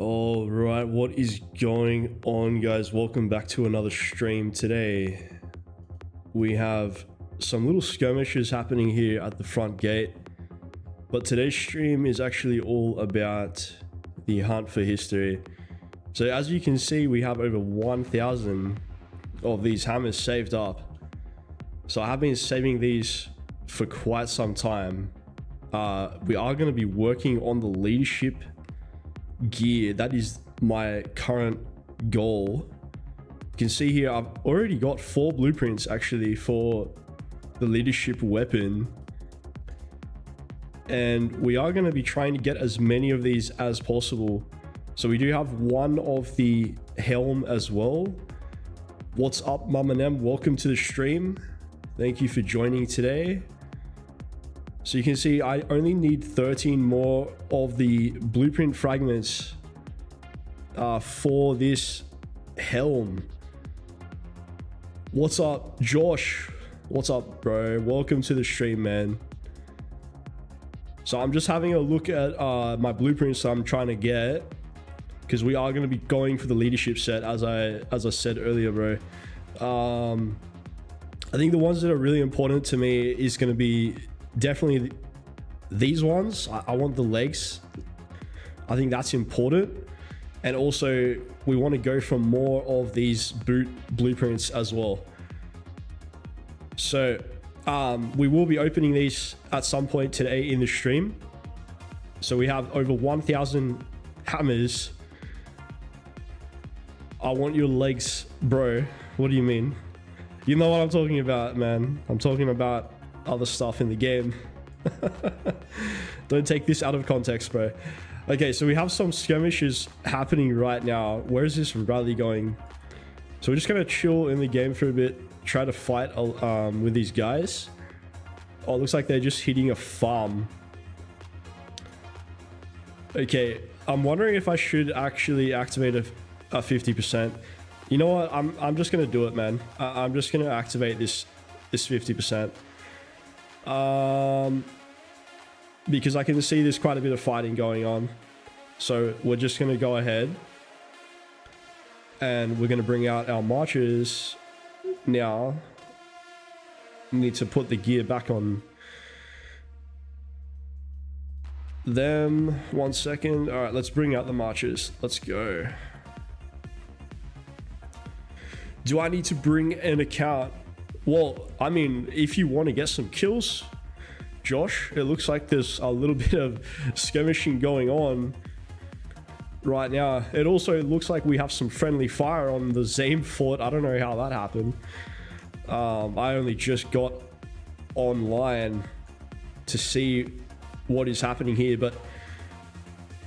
All right, what is going on, guys? Welcome back to another stream. Today we have some little skirmishes happening here at the front gate, but today's stream is actually all about the hunt for history. So as you can see, we have over 1,000 of these hammers saved up. So I have been saving these for quite some time. We are going to be working on the leadership gear. That is my current goal. You can see here I've already got 4 blueprints actually for the leadership weapon, and we are going to be trying to get as many of these as possible. So we do have one of the helm as well. What's up, Mama Nem? Welcome to the stream. Thank you for joining today. So you can see I only need 13 more of the blueprint fragments for this helm. What's up, Josh? What's up, bro? Welcome to the stream, man. So I'm just having a look at my blueprints I'm trying to get, because we are going to be going for the leadership set, as I said earlier, bro. I think the ones that are really important to me is going to be definitely these ones. I want the legs. I think that's important. And also we want to go for more of these boot blueprints as well. So we will be opening these at some point today in the stream. So we have over 1,000 hammers. I want your legs, bro. What do you mean? You know what I'm talking about, man. I'm talking about other stuff in the game. Don't take this out of context, bro. Okay, so we have some skirmishes happening right now. Where is this rally going? So we're just gonna chill in the game for a bit, try to fight with these guys. Oh, it looks like they're just hitting a farm. Okay, I'm wondering if I should actually activate a 50%. You know what? I'm just gonna do it, man. I'm just gonna activate this 50%. Because I can see there's quite a bit of fighting going on. So we're just going to go ahead and we're going to bring out our marchers now. We need to put the gear back on them. 1 second. All right, let's bring out the marchers. Let's go. Do I need to bring an account? Well, I mean, if you want to get some kills, Josh, it looks like there's a little bit of skirmishing going on right now. It also looks like we have some friendly fire on the Zame fort. I don't know how that happened. I only just got online to see what is happening here, but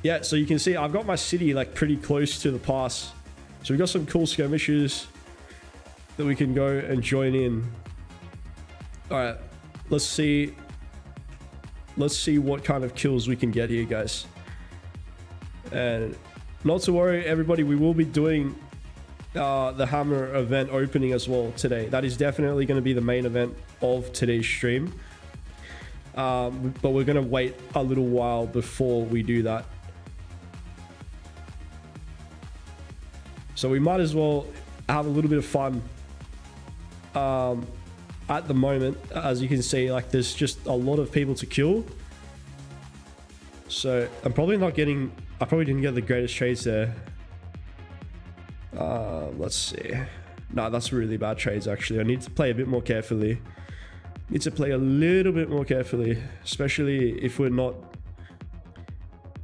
yeah, so you can see I've got my city like pretty close to the pass. So we've got some cool skirmishes that we can go and join in. All right, let's see what kind of kills we can get here, guys. And not to worry, everybody, we will be doing the hammer event opening as well today. That is definitely going to be the main event of today's stream. But we're going to wait a little while before we do that. So we might as well have a little bit of fun. At the moment, as you can see, like there's just a lot of people to kill. So I probably didn't get the greatest trades there. Let's see. No, that's really bad trades actually. I need to play a bit more carefully. Need to play a little bit more carefully, especially if we're not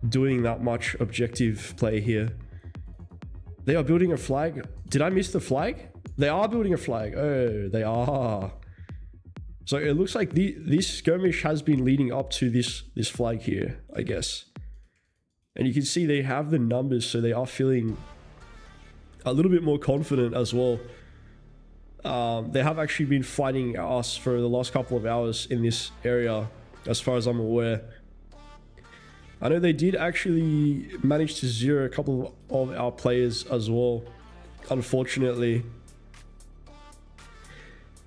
doing that much objective play here. They are building a flag. Did I miss the flag? They are building a flag. Oh, they are. So it looks like this skirmish has been leading up to this flag here, I guess. And you can see they have the numbers, so they are feeling a little bit more confident as well. They have actually been fighting us for the last couple of hours in this area, as far as I'm aware. I know they did actually manage to zero a couple of our players as well, unfortunately.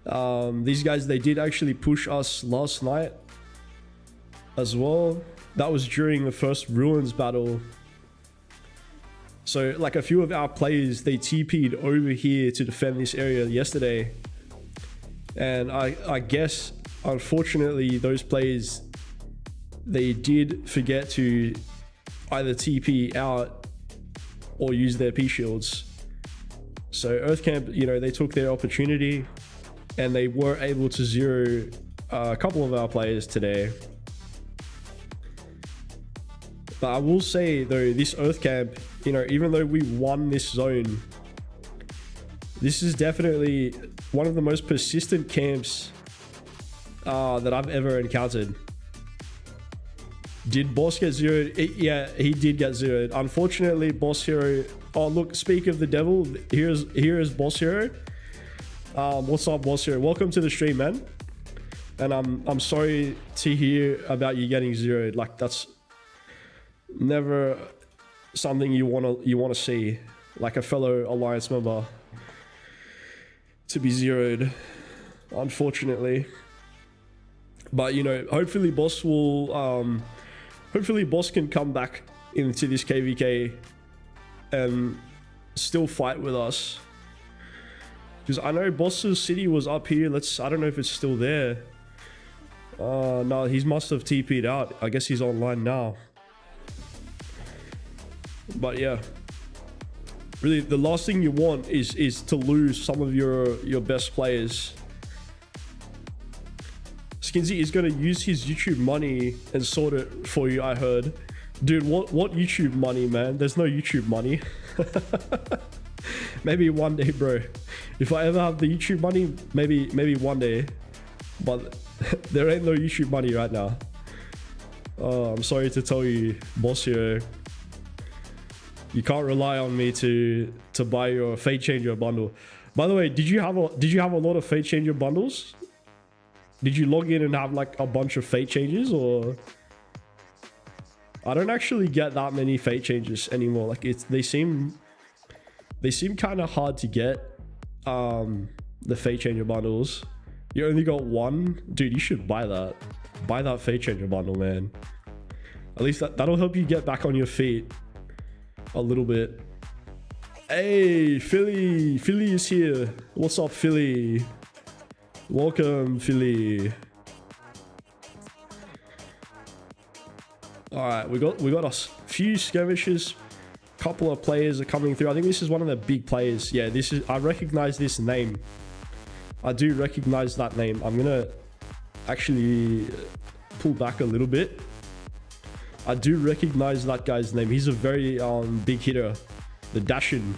These guys, they did actually push us last night as well. That was during the first Ruins battle. So like a few of our players, they TP'd over here to defend this area yesterday. And I guess, unfortunately, those players, they did forget to either TP out or use their P shields. So Earthcamp, you know, they took their opportunity and they were able to zero a couple of our players today. But I will say though, this Earthcamp, you know, even though we won this zone, this is definitely one of the most persistent camps that I've ever encountered. Did Boss get zeroed? Yeah, he did get zeroed. Unfortunately, Boss Hero. Oh, look, speak of the devil. Here is Boss Hero. What's up, Boss Hero? Welcome to the stream, man. And I'm sorry to hear about you getting zeroed. Like, that's never something you wanna see. Like a fellow Alliance member to be zeroed, unfortunately. But you know, hopefully Boss will hopefully Boss can come back into this KVK and still fight with us, because I know Boss's city was up here. I don't know if it's still there. No, he must have TP'd out. I guess he's online now. But yeah, really the last thing you want is to lose some of your best players. Skinsy is going to use his YouTube money and sort it for you, I heard. Dude, what YouTube money, man? There's no YouTube money. Maybe one day, bro. If I ever have the YouTube money, maybe one day. But there ain't no YouTube money right now. I'm sorry to tell you, Boss Hero. You can't rely on me to buy your Fate Changer bundle. By the way, did you have a lot of Fate Changer bundles? Did you log in and have like a bunch of Fate Changes, or? I don't actually get that many Fate Changes anymore. Like they seem kind of hard to get. The Fate Changer bundles. You only got one, dude. You should buy that. Buy that Fate Changer bundle, man. At least that'll help you get back on your feet a little bit. Hey, Philly is here. What's up, Philly? Welcome, Philly. All right, we got a few skirmishes. Couple of players are coming through. I think this is one of the big players. Yeah, I recognize this name. I do recognize that name. I'm gonna actually pull back a little bit. I do recognize that guy's name. He's a very big hitter. The Dashin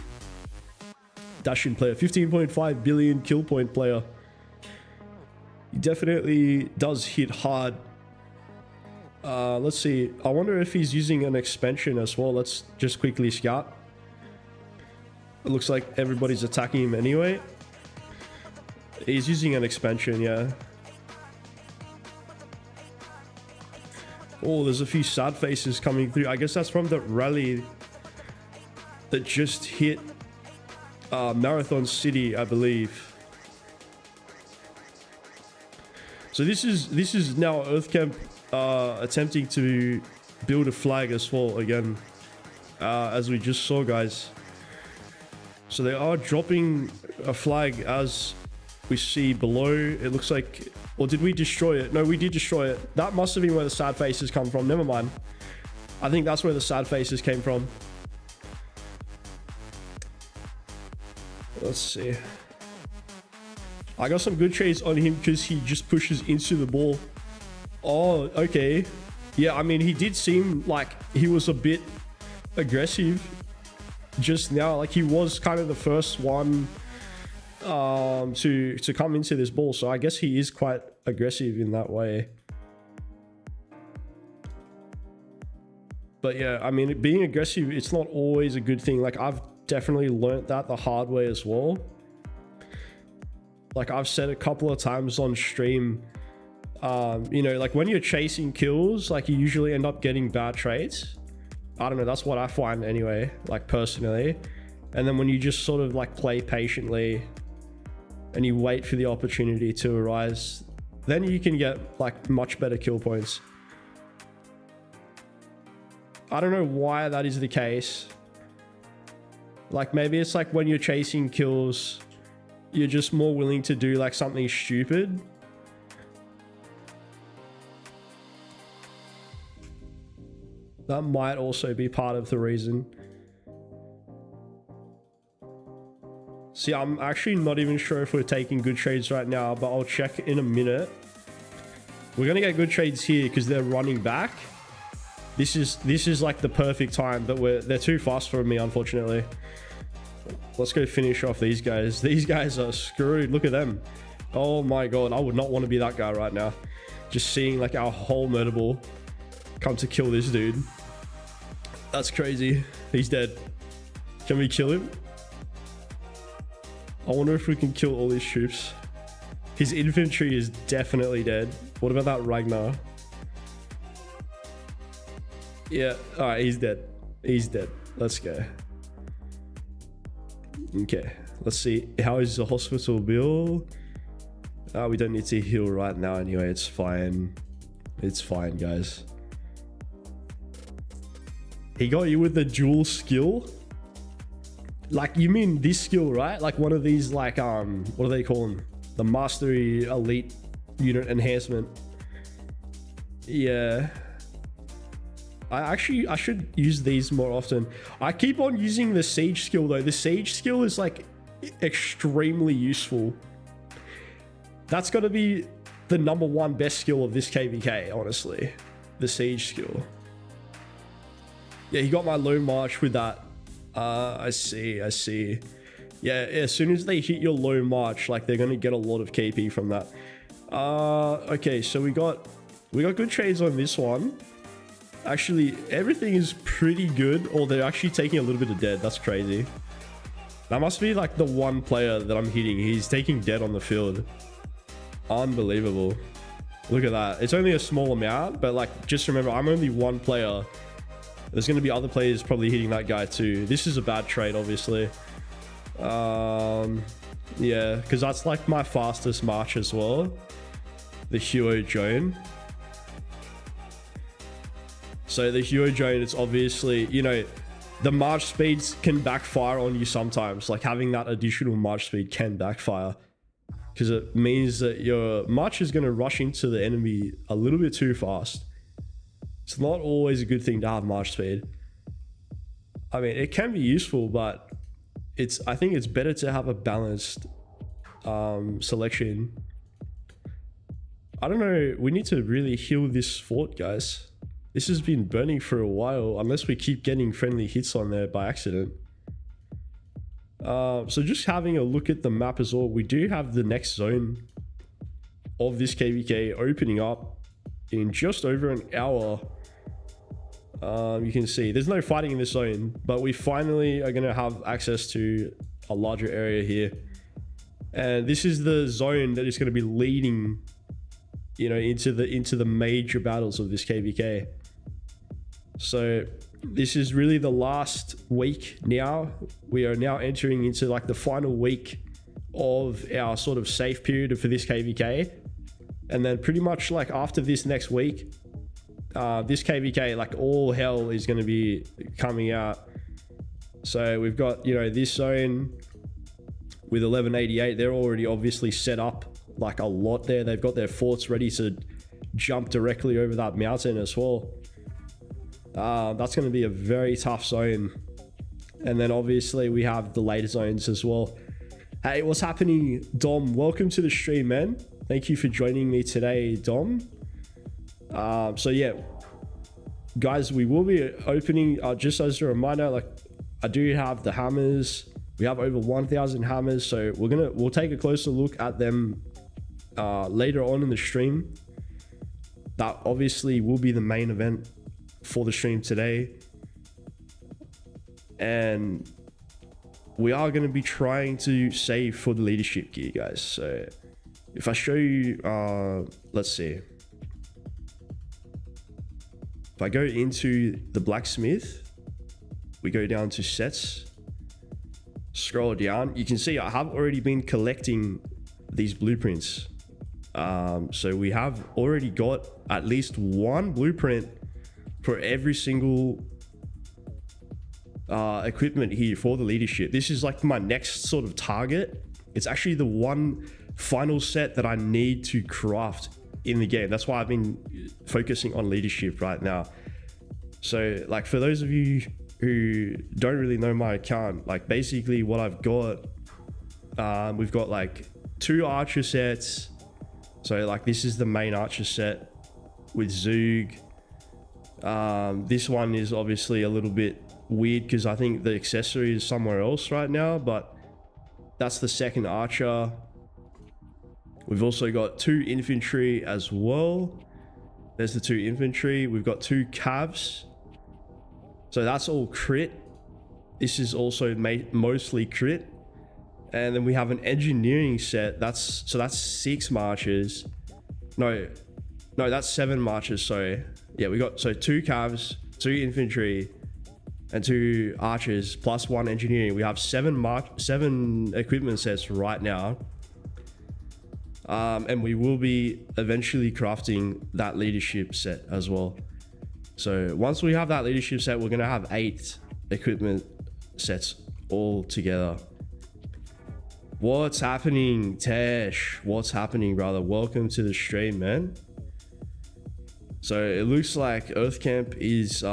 player. 15.5 billion kill point player. He definitely does hit hard. Let's see. I wonder if he's using an expansion as well. Let's just quickly scout. It looks like everybody's attacking him anyway. He's using an expansion, yeah. Oh, there's a few sad faces coming through. I guess that's from the rally that just hit Marathon City, I believe. So this is now Earthcamp attempting to build a flag as well again, as we just saw, guys. So they are dropping a flag as we see below. It looks like, or did we destroy it? No, we did destroy it. That must have been where the sad faces come from. Never mind. I think that's where the sad faces came from. Let's see. I got some good trades on him because he just pushes into the ball. Oh, okay. Yeah, I mean, he did seem like he was a bit aggressive just now. Like he was kind of the first one to come into this ball. So I guess he is quite aggressive in that way. But yeah, I mean, being aggressive, it's not always a good thing. Like I've definitely learnt that the hard way as well. Like I've said a couple of times on stream, you know, like when you're chasing kills, like you usually end up getting bad trades. I don't know, that's what I find anyway, like personally. And then when you just sort of like play patiently and you wait for the opportunity to arise, then you can get like much better kill points. I don't know why that is the case. Like maybe it's like when you're chasing kills, you're just more willing to do like something stupid. That might also be part of the reason. See, I'm actually not even sure if we're taking good trades right now, but I'll check in a minute. We're gonna get good trades here because they're running back. This is like the perfect time, but they're too fast for me, unfortunately. Let's go finish off these guys. These guys are screwed. Look at them. Oh my god, I would not want to be that guy right now. Just seeing like our whole murder ball come to kill this dude. That's crazy. He's dead. Can we kill him? I wonder if we can kill all these troops. His infantry is definitely dead. What about that Ragnar? Yeah, all right, he's dead. He's dead. Let's go. Okay, let's see. How is the hospital bill? We don't need to heal right now anyway. It's fine. It's fine, guys. He got you with the dual skill? Like, you mean this skill, right? Like one of these, like, what do they call them? The Mastery Elite Unit Enhancement. Yeah. I should use these more often. I keep on using the Siege skill though. The Siege skill is like extremely useful. That's got to be the #1 best skill of this KVK, honestly. The Siege skill. Yeah, he got my low march with that. I see. Yeah, as soon as they hit your low march, like they're gonna get a lot of KP from that. Okay, so we got good trades on this one. Actually, everything is pretty good, or they're actually taking a little bit of dead. That's crazy. That must be like the one player that I'm hitting. He's taking dead on the field. Unbelievable. Look at that. It's only a small amount, but like, just remember, I'm only one player. There's going to be other players probably hitting that guy too. This is a bad trade, obviously. Yeah, because that's like my fastest march as well. The Huo Drone. So the Huo Drone, it's obviously, you know, the march speeds can backfire on you sometimes. Like having that additional march speed can backfire. Because it means that your march is going to rush into the enemy a little bit too fast. It's not always a good thing to have march speed. I mean, it can be useful, but I think it's better to have a balanced selection. I don't know. We need to really heal this fort, guys. This has been burning for a while, unless we keep getting friendly hits on there by accident. So just having a look at the map as well, we do have the next zone of this KVK opening up in just over an hour. You can see there's no fighting in this zone, but we finally are going to have access to a larger area here. And this is the zone that is going to be leading, you know, into the major battles of this KVK. So this is really the last week now. We are now entering into like the final week of our sort of safe period for this KVK. And then pretty much like after this next week, this KVK, like all hell is going to be coming out. So we've got, you know, this zone with 1188. They're already obviously set up like a lot there. They've got their forts ready to jump directly over that mountain as well. That's going to be a very tough zone. And then obviously we have the later zones as well. Hey, what's happening, Dom? Welcome to the stream, man. Thank you for joining me today, Dom. So yeah, guys, we will be opening, just as a reminder, like I do have the hammers. We have over 1,000 hammers. So we'll take a closer look at them later on in the stream. That obviously will be the main event for the stream today. And we are going to be trying to save for the leadership gear, guys. So if I show you, let's see. If I go into the blacksmith, we go down to sets, scroll down, you can see I have already been collecting these blueprints. So we have already got at least one blueprint for every single equipment here for the leadership. This is like my next sort of target. It's actually the one final set that I need to craft in the game. That's why I've been focusing on leadership right now. So like for those of you who don't really know my account, like basically what I've got, we've got like 2 archer sets. So like this is the main archer set with Zoog. This one is obviously a little bit weird because I think the accessory is somewhere else right now, but that's the second archer. We've also got 2 infantry as well. There's the 2 infantry. We've got 2 cavs. So that's all crit. This is also mostly crit. And then we have an engineering set. That's 6 marches. No, that's 7 marches. Sorry. Yeah, we got 2 cavs, 2 infantry, and 2 archers plus 1 engineering. We have 7 equipment sets right now. And we will be eventually crafting that leadership set as well. So once we have that leadership set, we're gonna have 8 equipment sets all together. What's happening, Tesh? What's happening, brother? Welcome to the stream, man. So it looks like Earth Camp is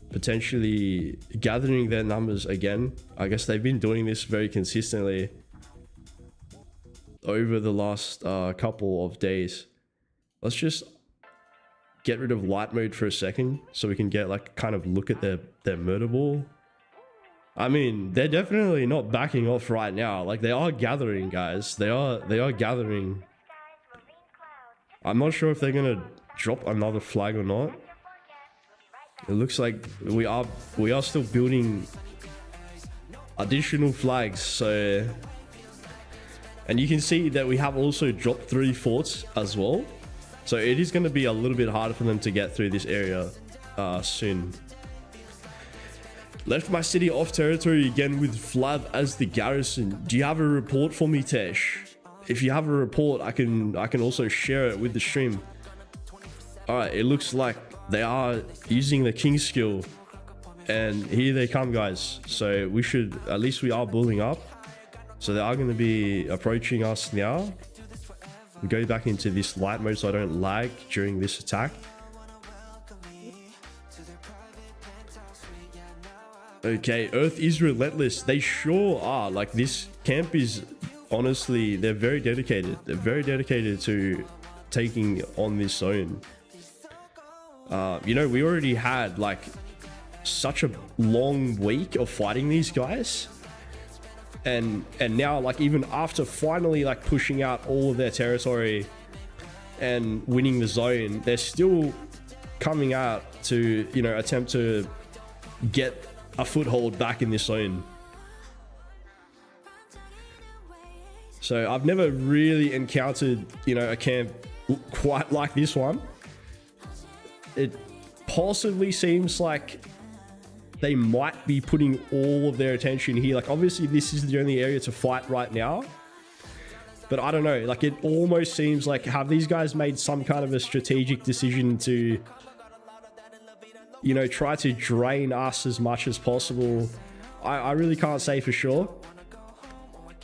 potentially gathering their numbers again. I guess they've been doing this very consistently over the last couple of days. Let's just get rid of light mode for a second so we can get like kind of look at their murder ball. I mean, they're definitely not backing off right now. Like they are gathering, guys. They are gathering. I'm not sure if they're gonna drop another flag or not. It looks like we are still building additional flags. So, and you can see that we have also dropped 3 forts as well. So it is going to be a little bit harder for them to get through this area soon. Left my city off territory again with Flav as the garrison. Do you have a report for me, Tesh? If you have a report, I can also share it with the stream. All right, it looks like they are using the king skill, and here they come, guys. So we should, at least we are building up. So they are going to be approaching us now. We go back into this light mode so I don't lag during this attack. Okay, Earth is relentless. They sure are. Like this camp is honestly, they're very dedicated. They're very dedicated to taking on this zone. You know, we already had like such a long week of fighting these guys. And now, like, even after finally like pushing out all of their territory and winning the zone, they're still coming out to, you know, attempt to get a foothold back in this zone. So I've never really encountered, you know, a camp quite like this one. It possibly seems like they might be putting all of their attention here. Like, obviously this is the only area to fight right now, but I don't know, like it almost seems like, have these guys made some kind of a strategic decision to, you know, try to drain us as much as possible? I really can't say for sure,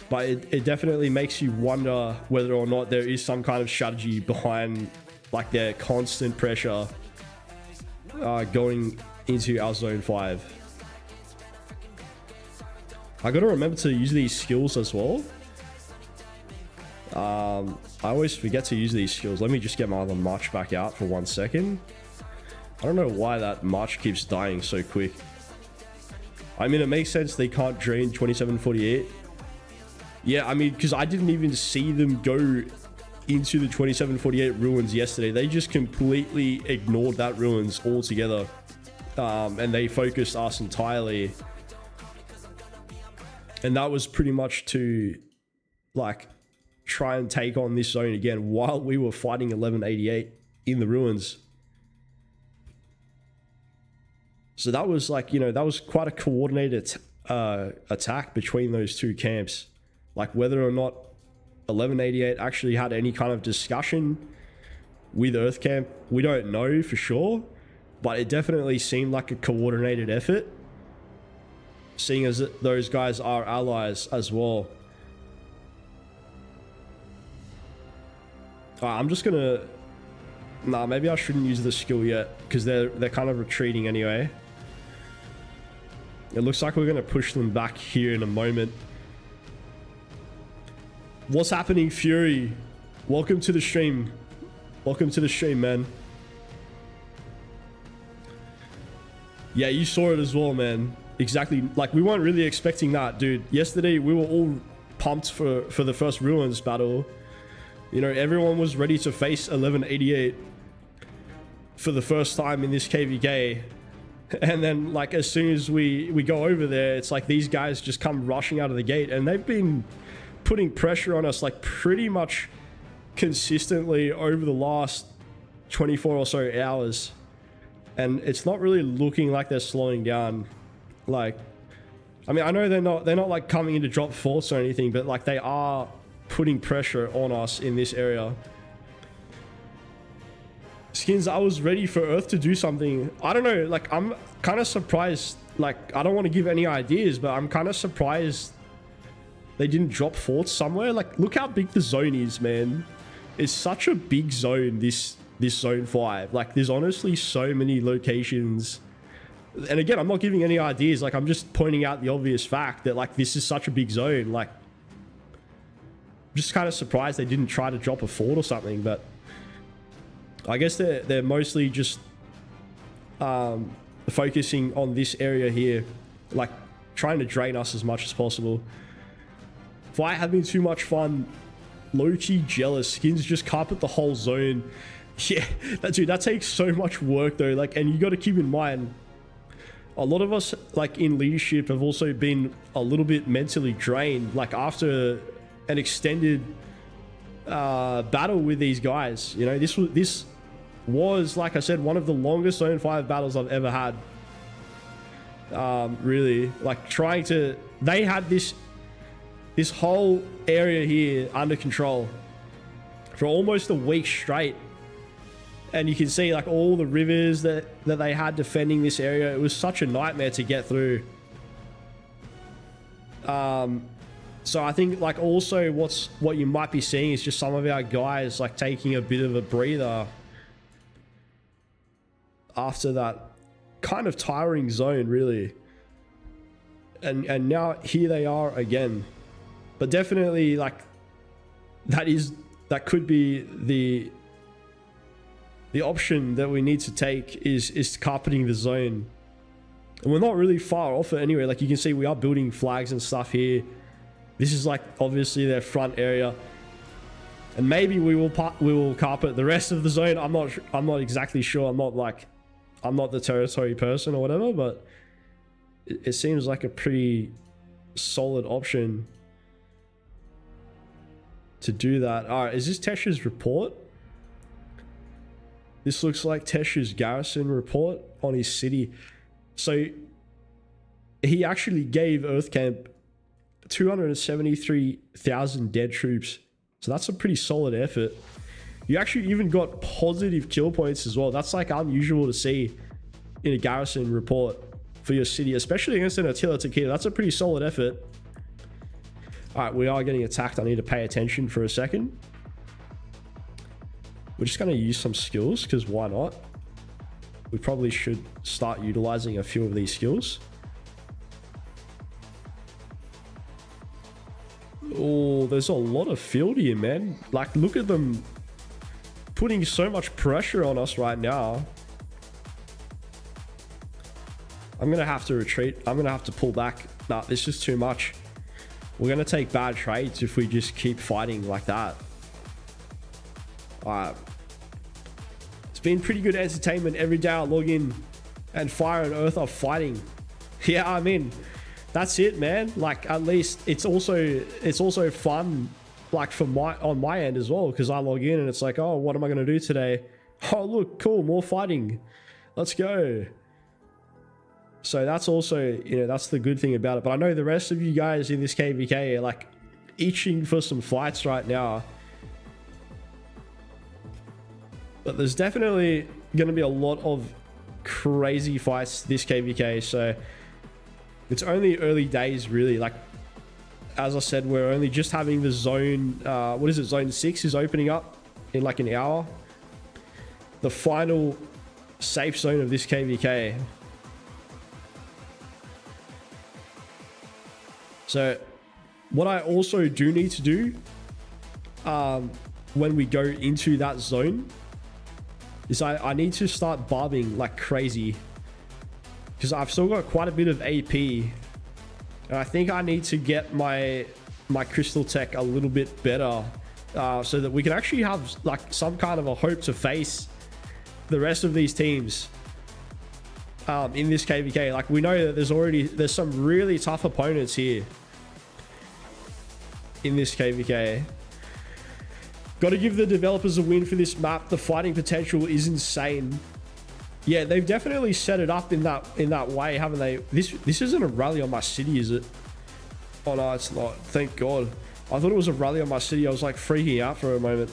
but it definitely makes you wonder whether or not there is some kind of strategy behind like their constant pressure going into our zone 5. I gotta remember to use these skills as well. I always forget to use these skills. Let me just get my other march back out for 1 second. I don't know why that march keeps dying so quick. I mean, it makes sense they can't drain 2748. Yeah, I mean, because I didn't even see them go into the 2748 ruins yesterday. They just completely ignored that ruins altogether. And they focused us entirely. And that was pretty much to like try and take on this zone again while we were fighting 1188 in the ruins. So that was like, you know, that was quite a coordinated attack between those two camps. Like whether or not 1188 actually had any kind of discussion with Earth Camp, we don't know for sure, but it definitely seemed like a coordinated effort. seeing as those guys are allies as well. I'm just gonna... Nah, maybe I shouldn't use the skill yet, because they're kind of retreating anyway. It looks like we're gonna push them back here in a moment. What's happening, Fury? Welcome to the stream. Welcome to the stream, man. Yeah, you saw it as well, man. Exactly. Like, we weren't really expecting that, dude. Yesterday, we were all pumped for the first Ruins battle. You know, everyone was ready to face 1188 for the first time in this KVK. And then, like, as soon as we go over there, it's like these guys just come rushing out of the gate. And they've been putting pressure on us, like, pretty much consistently over the last 24 or so hours. And it's not really looking like they're slowing down. Like, I mean, I know they're not like coming in to drop forts or anything, but like they are putting pressure on us in this area. Skins, I was ready for Earth to do something. I don't know, like, I'm kind of surprised. Like, I don't want to give any ideas, but I'm kind of surprised they didn't drop forts somewhere. Like, look how big the zone is, man. It's such a big zone, this zone 5. Like, there's honestly so many locations. And again, I'm not giving any ideas. Like, I'm just pointing out the obvious fact that, like, this is such a big zone. Like, I'm just kind of surprised they didn't try to drop a fort or something. But I guess they're mostly just focusing on this area here, like trying to drain us as much as possible. Fight having too much fun. Low-key jealous. Skins just carpet the whole zone. Yeah, dude, that takes so much work though. Like, and you got to keep in mind, a lot of us, like, in leadership have also been a little bit mentally drained, like, after an extended battle with these guys. You know, this was, like I said, one of the longest Zone 5 battles I've ever had. Really, like, they had this whole area here under control for almost a week straight. And you can see, like, all the rivers that they had defending this area. It was such a nightmare to get through. So I think, like, also what you might be seeing is just some of our guys, like, taking a bit of a breather after that kind of tiring zone, really. And now here they are again. But definitely, like, that could be the option that we need to take is carpeting the zone. And we're not really far off it anyway. Like, you can see we are building flags and stuff here. This is, like, obviously their front area. And maybe we will carpet the rest of the zone. I'm not exactly sure. I'm not the territory person or whatever, but it seems like a pretty solid option to do that. All right, is this Tesh's report? This looks like Tesh's garrison report on his city. So he actually gave Earthcamp 273,000 dead troops. So that's a pretty solid effort. You actually even got positive kill points as well. That's, like, unusual to see in a garrison report for your city, especially against an Attila Tequila. That's a pretty solid effort. All right, we are getting attacked. I need to pay attention for a second. We're just going to use some skills, because why not? We probably should start utilizing a few of these skills. Oh, there's a lot of field here, man. Like, look at them putting so much pressure on us right now. I'm going to have to retreat. I'm going to have to pull back. Nah, this is too much. We're going to take bad trades if we just keep fighting like that. Alright. It's been pretty good entertainment. Every day I log in and Fire and Earth are fighting. Yeah, I mean, that's it, man. Like, at least it's also fun, like, on my end as well, because I log in and it's like, oh, what am I going to do today? Oh, look, cool, more fighting. Let's go. So that's also, you know, that's the good thing about it. But I know the rest of you guys in this KVK are, like, itching for some fights right now. But there's definitely going to be a lot of crazy fights this KVK. So It's only early days, really. Like, as I said, we're only just having the zone, what is it? Zone 6 is opening up in like an hour. The final safe zone of this KVK. So what I also do need to do when we go into that zone is I need to start barbing like crazy, because I've still got quite a bit of AP, and I think I need to get my crystal tech a little bit better, so that we can actually have like some kind of a hope to face the rest of these teams in this KVK. Like, we know that there's some really tough opponents here in this KVK. Got to give the developers a win for this map. The fighting potential is insane. Yeah, they've definitely set it up in that way, haven't they? This isn't a rally on my city, is it? Oh no, it's not. Thank God. I thought it was a rally on my city. I was like freaking out for a moment.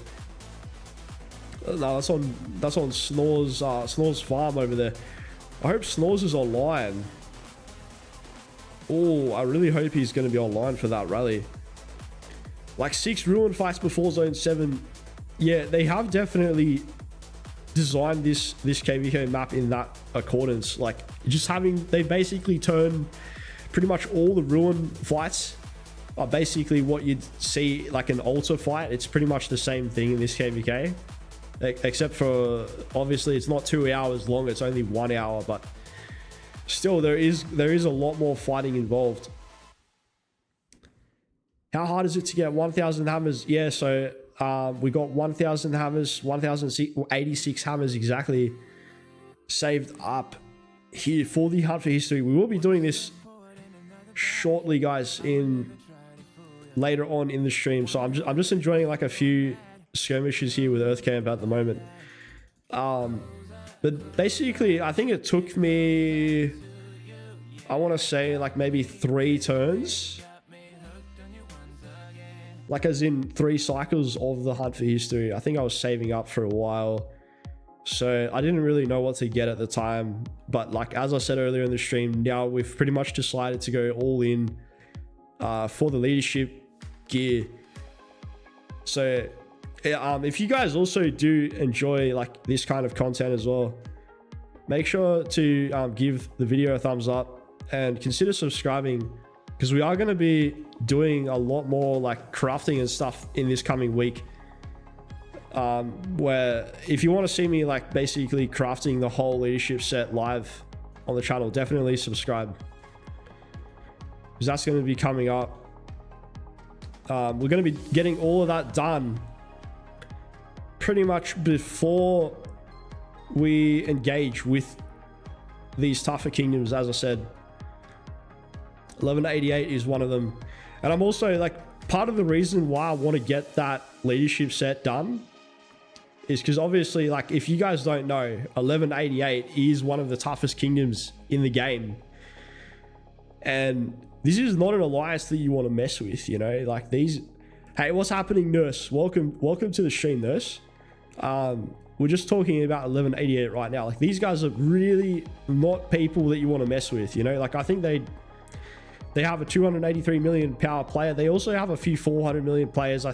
No, that's on Snor's farm over there. I hope Snores is online. Oh, I really hope he's going to be online for that rally. Like 6 ruin fights before zone 7. Yeah, they have definitely designed this KVK map in that accordance. Like, they basically turn pretty much all the ruin fights are basically what you'd see like an altar fight. It's pretty much the same thing in this KVK, except for obviously it's not 2 hours long, it's only 1 hour, but still there is a lot more fighting involved. How hard is it to get 1,000 hammers? Yeah, so we got 1,000 hammers, 1,086 hammers exactly saved up here for the Hunt for History. We will be doing this shortly, guys, later on in the stream. So I'm just enjoying like a few skirmishes here with Earthcamp at the moment. But basically, I think it took me, I want to say like maybe 3 turns. Like as in 3 cycles of the Hunt for History. I think I was saving up for a while, so I didn't really know what to get at the time. But like, as I said earlier in the stream, now we've pretty much decided to go all in for the leadership gear. So if you guys also do enjoy like this kind of content as well, make sure to give the video a thumbs up and consider subscribing, because we are going to be doing a lot more like crafting and stuff in this coming week, where if you want to see me like basically crafting the whole leadership set live on the channel, definitely subscribe, because that's going to be coming up. We're going to be getting all of that done pretty much before we engage with these tougher kingdoms. As I said, 1188 is one of them. And I'm also like, part of the reason why I want to get that leadership set done is because obviously, like, if you guys don't know, 1188 is one of the toughest kingdoms in the game. And this is not an alliance that you want to mess with, you know? Like these... Hey, what's happening, Nurse? Welcome to the stream, Nurse. We're just talking about 1188 right now. Like, these guys are really not people that you want to mess with, you know? Like, I think they have a 283 million power player. They also have a few 400 million players. I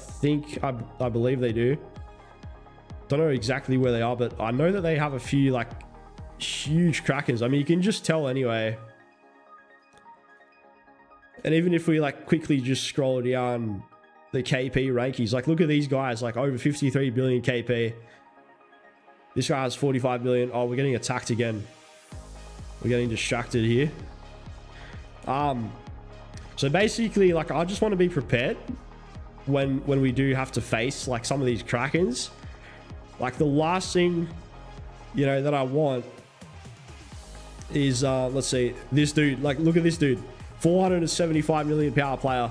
believe they do. Don't know exactly where they are, but I know that they have a few like huge Krakens. I mean, you can just tell anyway. And even if we like quickly just scroll down the KP rankings, like look at these guys, like over 53 billion KP. This guy has 45 billion. Oh, we're getting attacked again. We're getting distracted here. So basically, like, I just want to be prepared when we do have to face like some of these Krakens. Like, the last thing, you know, that I want is let's see, this dude. Like, look at this dude, 475 million power player,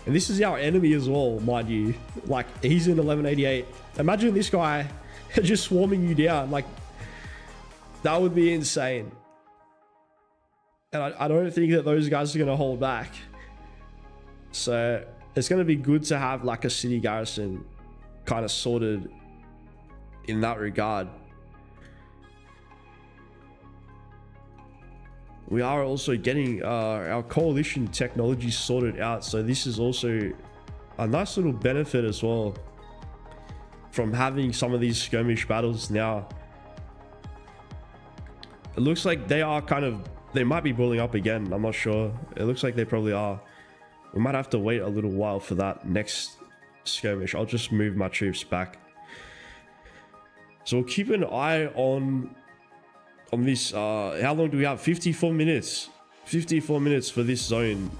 and this is our enemy as well, mind you. Like, he's in 1188. Imagine this guy just swarming you down. Like, that would be insane. And I don't think that those guys are going to hold back. So it's going to be good to have like a city garrison kind of sorted in that regard. we are also getting our coalition technology sorted out. So this is also a nice little benefit as well from having some of these skirmish battles now. It looks like they are they might be building up again. I'm not sure. It looks like they probably are. We might have to wait a little while for that next skirmish. I'll just move my troops back. So we'll keep an eye on this. How long do we have? 54 minutes. 54 minutes for this zone.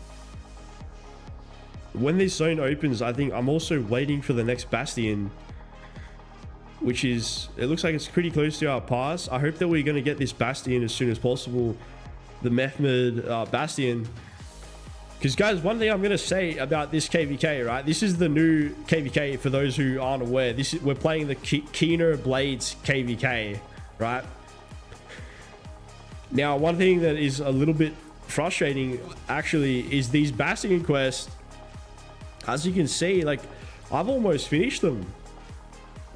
When this zone opens, I think I'm also waiting for the next bastion, which is, it looks like it's pretty close to our pass. I hope that we're going to get this bastion as soon as possible, the Mehmed bastion. Because guys, one thing I'm going to say about this KVK, right? This is the new KVK for those who aren't aware. We're playing the Keener Blades KVK, right? Now, one thing that is a little bit frustrating actually is these bastion quests. As you can see, like, I've almost finished them.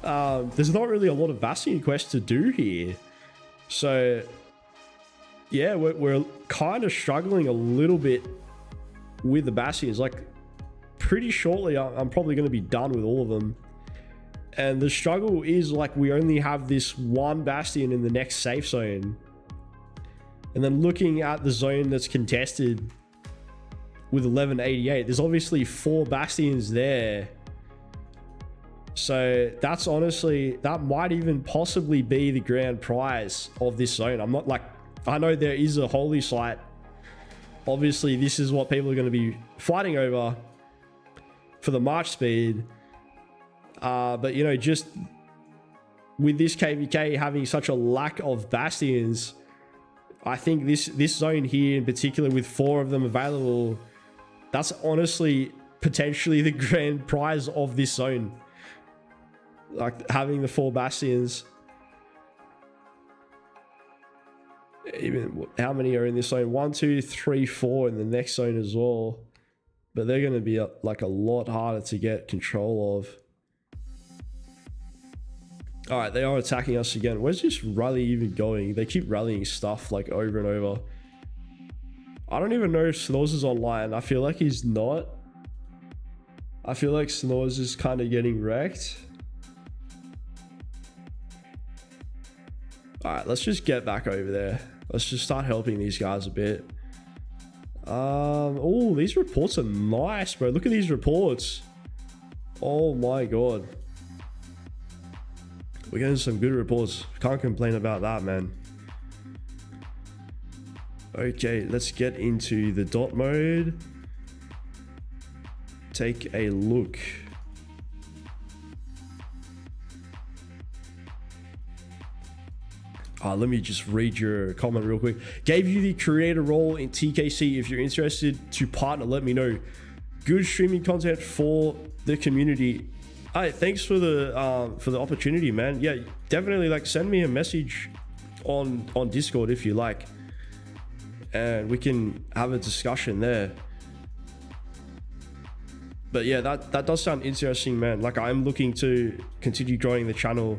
There's not really a lot of bastion quests to do here. So yeah, we're kind of struggling a little bit with the bastions. Like, pretty shortly I'm probably going to be done with all of them, and the struggle is like we only have this one bastion in the next safe zone, and then looking at the zone that's contested with 1188, there's obviously 4 bastions there. So that's honestly, that might even possibly be the grand prize of this zone. I'm not like, I know there is a holy site. Obviously, this is what people are going to be fighting over for the march speed. But, you know, just with this KVK having such a lack of bastions, I think this zone here in particular, with 4 of them available, that's honestly potentially the grand prize of this zone. Like, having the 4 bastions. Even how many are in this zone? 1, 2, 3, 4 in the next zone as well. But they're going to be like a lot harder to get control of. All right, they are attacking us again. Where's this rally even going? They keep rallying stuff like over and over. I don't even know if Snores is online. I feel like he's not. I feel like Snores is kind of getting wrecked. All right, let's just get back over there. Let's just start helping these guys a bit. Oh, these reports are nice, bro. Look at these reports. Oh my god. We're getting some good reports. Can't complain about that, man. Okay, let's get into the dot mode. Take a look. Let me just read your comment real quick. Gave you the creator role in TKC. If you're interested to partner, let me know. Good streaming content for the community. Alright, thanks for the opportunity, man. Yeah, definitely, like, send me a message on Discord if you like, and we can have a discussion there. But yeah, that does sound interesting, man. Like, I'm looking to continue growing the channel.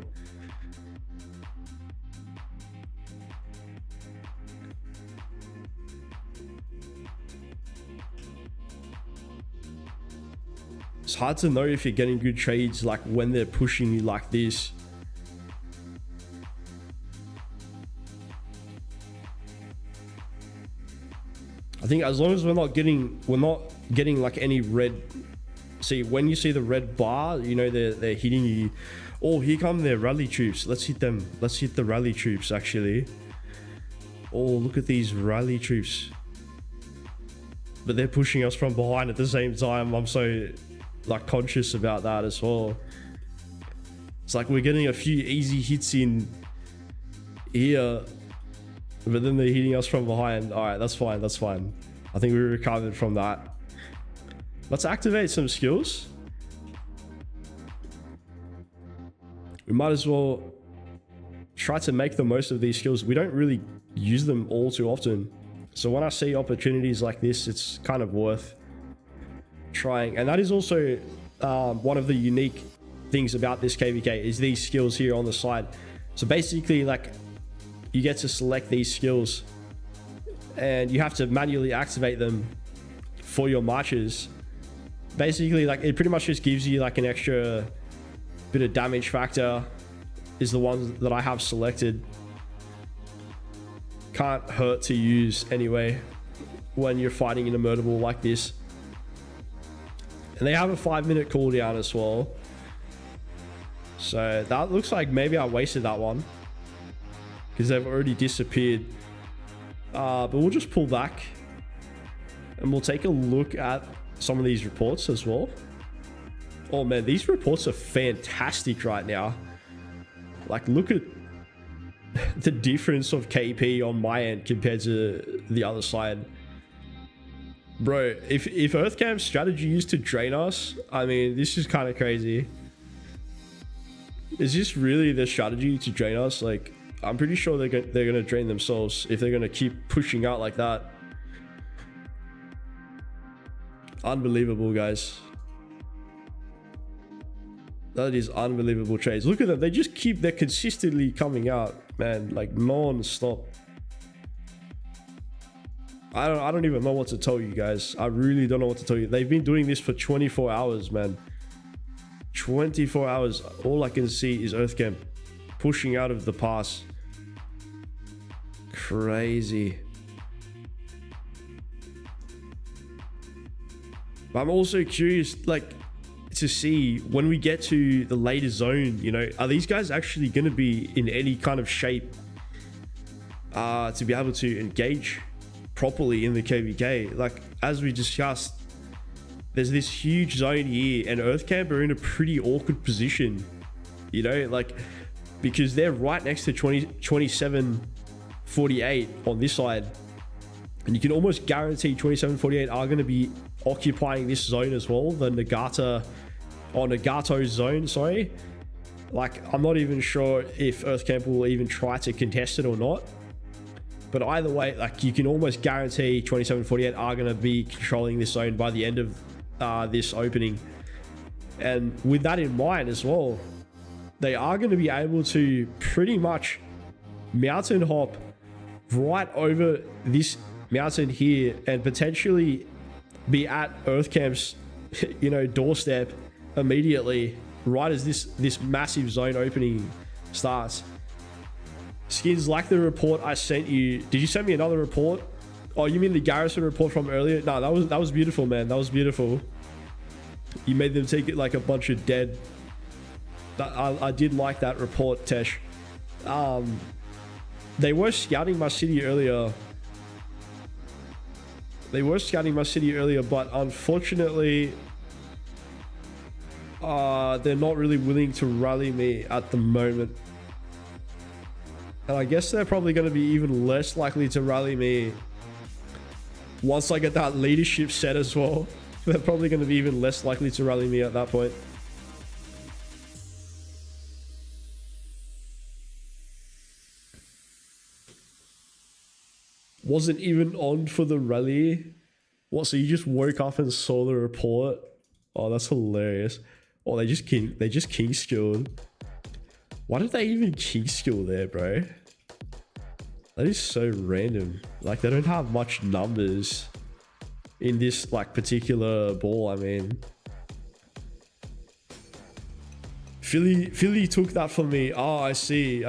It's hard to know if you're getting good trades like when they're pushing you like this. I think as long as we're not getting like any red. See, when you see the red bar, you know they're hitting you. Oh, here come their rally troops. Let's hit them. Let's hit the rally troops actually. Oh, look at these rally troops. But they're pushing us from behind at the same time. I'm so like conscious about that as well. It's like we're getting a few easy hits in here, but then they're hitting us from behind. All right, that's fine. That's fine. I think we recovered from that. Let's activate some skills. We might as well try to make the most of these skills. We don't really use them all too often. So when I see opportunities like this, it's kind of worth trying. And that is also one of the unique things about this KVK is these skills here on the side. So basically, like, you get to select these skills and you have to manually activate them for your marches. Basically, like, it pretty much just gives you like an extra bit of damage factor, is the ones that I have selected. Can't hurt to use anyway when you're fighting an immortal like this. And they have a 5-minute cooldown as well. So that looks like maybe I wasted that one because they've already disappeared. But we'll just pull back and we'll take a look at some of these reports as well. Oh man, these reports are fantastic right now. Like, look at the difference of KP on my end compared to the other side. Bro, if EarthCamp's strategy is to drain us, I mean, this is kind of crazy. Is this really their strategy, to drain us? Like, I'm pretty sure they're gonna drain themselves if they're gonna keep pushing out like that. Unbelievable, guys. That is unbelievable trades. Look at them. They're consistently coming out, man, like non-stop. I don't even know what to tell you guys. I really don't know what to tell you. They've been doing this for 24 hours, man. 24 hours. All I can see is EarthCamp pushing out of the pass. Crazy. But I'm also curious, like, to see when we get to the later zone, you know, are these guys actually going to be in any kind of shape to be able to engage properly in the KVK? Like, as we discussed, there's this huge zone here, and EarthCamp are in a pretty awkward position, you know, like, because they're right next to 2748 on this side, and you can almost guarantee 2748 are going to be occupying this zone as well, the Nagato zone, sorry. Like, I'm not even sure if EarthCamp will even try to contest it or not. But either way, like, you can almost guarantee 2748 are going to be controlling this zone by the end of this opening. And with that in mind as well, they are going to be able to pretty much mountain hop right over this mountain here and potentially be at EarthCamp's, you know, doorstep immediately, right as this massive zone opening starts. Skins, like the report I sent you. Did you send me another report? Oh, you mean the Garrison report from earlier? No, that was beautiful, man. That was beautiful. You made them take it like a bunch of dead. I did like that report, Tesh. They were scouting my city earlier. But unfortunately, they're not really willing to rally me at the moment. And I guess they're probably going to be even less likely to rally me once I get that leadership set as well. They're probably going to be even less likely to rally me at that point. Wasn't even on for the rally. What, so you just woke up and saw the report? Oh, that's hilarious. Oh, they just king skilled. Why did they even king skill there, bro? That is so random. Like, they don't have much numbers in this, like, particular ball. I mean, Philly took that from me. Oh, I see.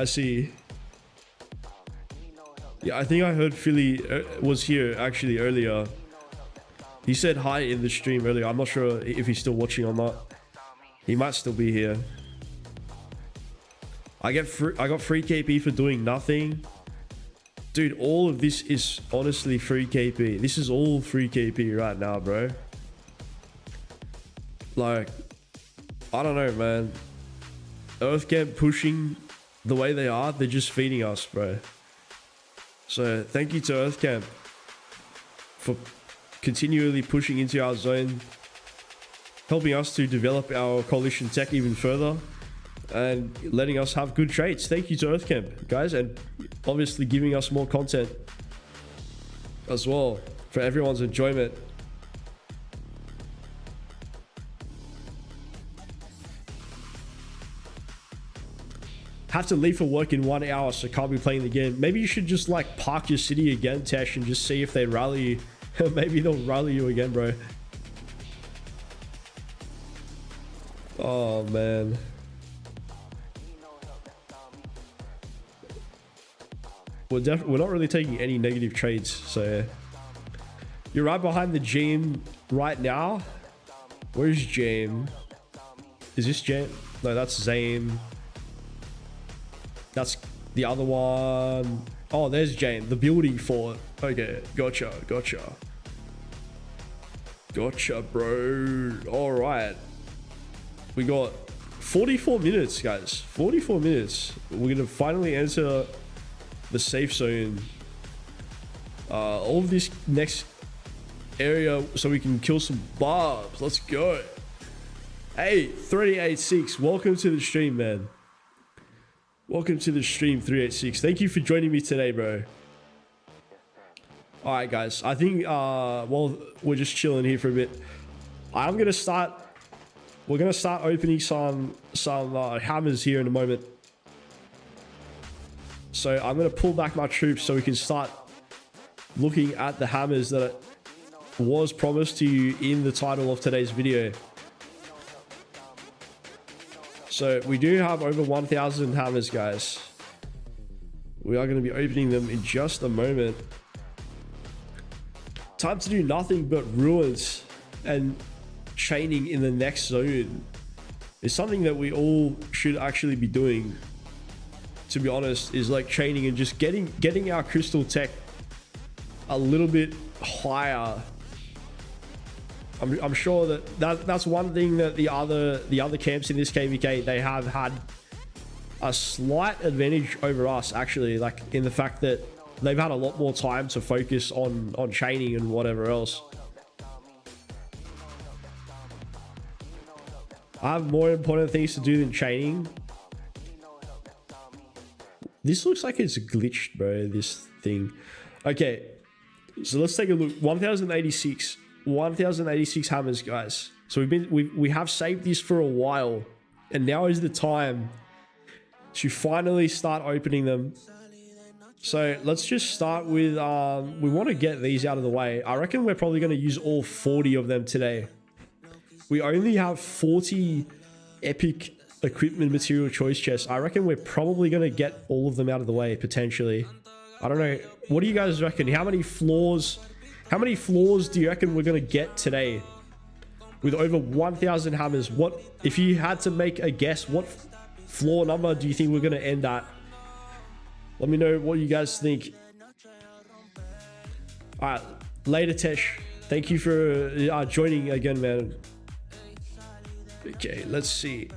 Yeah, I think I heard Philly was here actually earlier. He said hi in the stream earlier. I'm not sure if he's still watching or not. He might still be here. I got free KP for doing nothing. Dude, all of this is honestly free KP. This is all free KP right now, bro. Like, I don't know, man. EarthCamp pushing the way they are, they're just feeding us, bro. So thank you to EarthCamp for continually pushing into our zone, helping us to develop our coalition tech even further, and letting us have good trades. Thank you to EarthCamp, guys, and obviously giving us more content as well for everyone's enjoyment. have to leave for work in 1 hour, so can't be playing the game. Maybe you should just like park your city again, Tesh, and just see if they rally you. Maybe they'll rally you again, bro. Oh man. We're not really taking any negative trades, so you're right behind the Gene right now. Where's Jane? Is this Jane? No, that's Zane. That's the other one. Oh, there's Jane, the building for it. Okay, gotcha, bro. All right, we got 44 minutes, guys. 44 minutes. We're gonna finally enter the safe zone. All of this next area so we can kill some barbs. Let's go. Hey, 386, welcome to the stream, man. Welcome to the stream, 386. Thank you for joining me today, bro. All right, guys. I think well, we're just chilling here for a bit. I'm gonna start. We're gonna start opening some hammers here in a moment. So I'm gonna pull back my troops so we can start looking at the hammers that was promised to you in the title of today's video. So we do have over 1,000 hammers, guys. We are going to be opening them in just a moment. Time to do nothing but ruins and chaining in the next zone. It's something that we all should actually be doing, to be honest, is like chaining and just getting our crystal tech a little bit higher. I'm sure that's one thing that the other camps in this KVK, they have had a slight advantage over us, actually, like in the fact that they've had a lot more time to focus on chaining and whatever else. I have more important things to do than chaining. This looks like it's glitched, bro, this thing. Okay, so let's take a look. 1086 hammers, guys. So we have saved this for a while, and now is the time to finally start opening them. So let's just start with we want to get these out of the way. I reckon we're probably going to use all 40 of them today. We only have 40 epic equipment material choice chests. I reckon we're probably going to get all of them out of the way, potentially. I don't know, what do you guys reckon? How many floors do you reckon we're going to get today with over 1,000 hammers? What, if you had to make a guess, what floor number do you think we're going to end at? Let me know what you guys think. All right, later, Tesh. Thank you for joining again, man. Okay, let's see.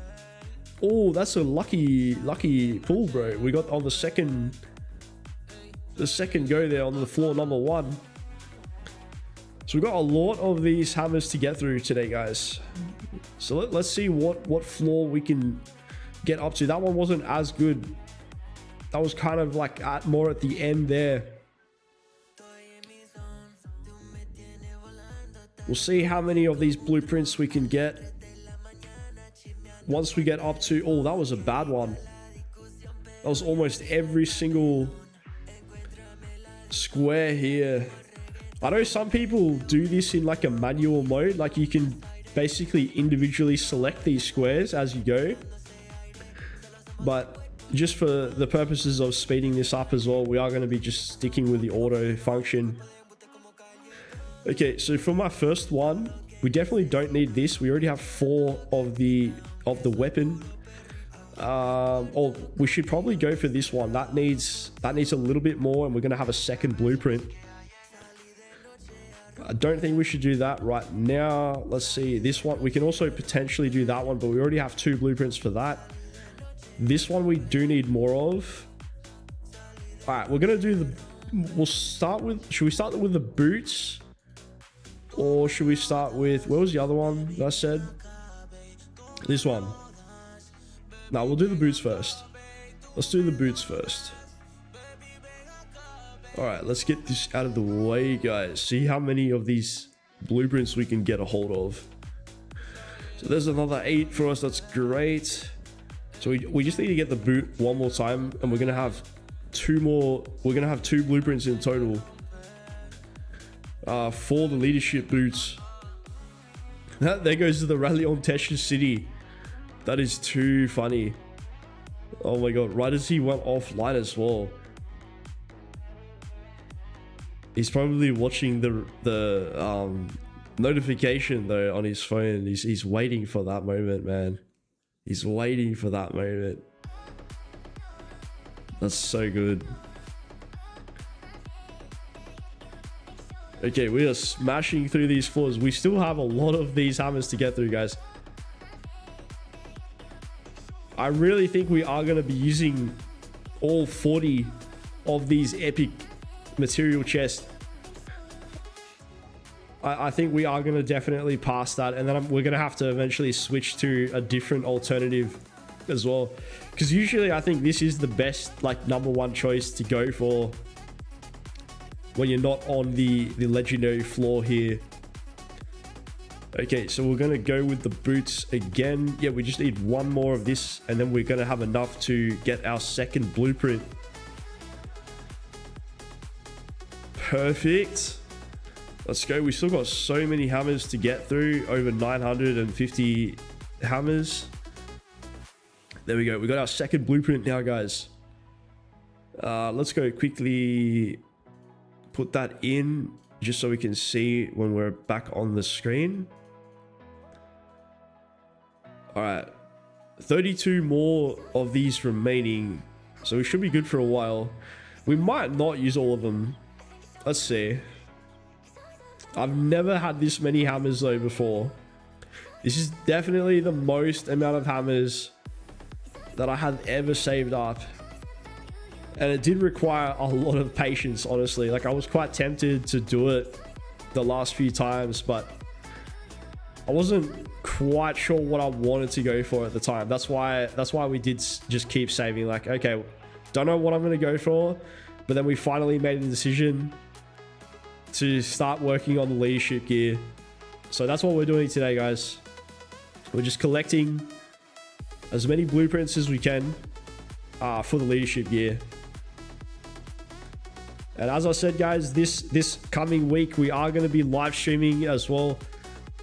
Oh, that's a lucky pull, bro. We got on the second go there on the floor number 1. So we've got a lot of these hammers to get through today, guys. So let's see what floor we can get up to. That one wasn't as good. That was kind of like more at the end there. We'll see how many of these blueprints we can get once we get up to... Oh, that was a bad one. That was almost every single square here. I know some people do this in like a manual mode, like you can basically individually select these squares as you go, but just for the purposes of speeding this up as well, we are going to be just sticking with the auto function. Okay, so for my first one, we definitely don't need this. We already have 4 of the weapon. Or we should probably go for this one. That needs a little bit more, and we're going to have a second blueprint. I don't think we should do that right now. Let's see, this one, we can also potentially do that one, but we already have 2 blueprints for that. This one we do need more of. All right, we're gonna do we'll start with, should we start with the boots? Or should we start with, where was the other one that I said? This one. No, we'll do the boots first. Let's do the boots first. All right, let's get this out of the way, guys. See how many of these blueprints we can get a hold of. So there's another 8 for us. That's great. So we just need to get the boot one more time, and we're gonna have two more. We're gonna have 2 blueprints in total for the leadership boots. There goes to the rally on Tesha City. That is too funny. Oh my god! Right as he went offline as well. He's probably watching the notification though on his phone. He's waiting for that moment, man. He's waiting for that moment. That's so good. Okay, we are smashing through these floors. We still have a lot of these hammers to get through, guys. I really think we are going to be using all 40 of these epic material chests. I think we are going to definitely pass that, and then we're going to have to eventually switch to a different alternative as well, because usually I think this is the best, like, #1 choice to go for when you're not on the legendary floor here. Okay, so we're going to go with the boots again. Yeah, we just need 1 more of this, and then we're going to have enough to get our second blueprint. Perfect. Let's go. We still got so many hammers to get through. Over 950 hammers. There we go. We got our second blueprint now, guys. Let's go quickly put that in just so we can see when we're back on the screen. All right. 32 more of these remaining. So we should be good for a while. We might not use all of them. Let's see. I've never had this many hammers though before. This is definitely the most amount of hammers that I have ever saved up. And it did require a lot of patience, honestly. Like, I was quite tempted to do it the last few times, but I wasn't quite sure what I wanted to go for at the time. That's why we did just keep saving. Like, okay, don't know what I'm going to go for, but then we finally made a decision to start working on the leadership gear. So that's what we're doing today, guys. We're just collecting as many blueprints as we can for the leadership gear. And as I said, guys, this coming week we are going to be live streaming as well,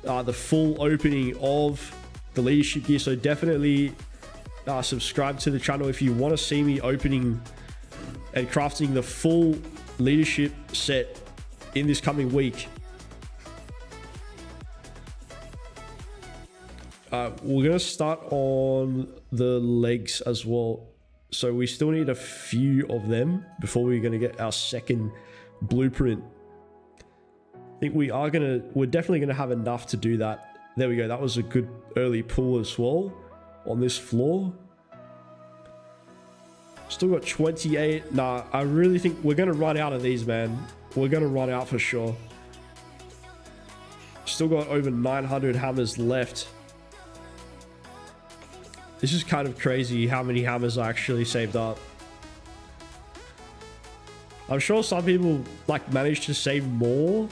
the full opening of the leadership gear. So definitely subscribe to the channel if you want to see me opening and crafting the full leadership set in this coming week. We're gonna start on the legs as well, so we still need a few of them before we're gonna get our second blueprint. I think we're definitely gonna have enough to do that. There we go. That was a good early pull as well on this floor. Still got 28. Nah, I really think we're gonna run out of these, man. We're gonna run out for sure. Still got over 900 hammers left. This is kind of crazy how many hammers I actually saved up. I'm sure some people like manage to save more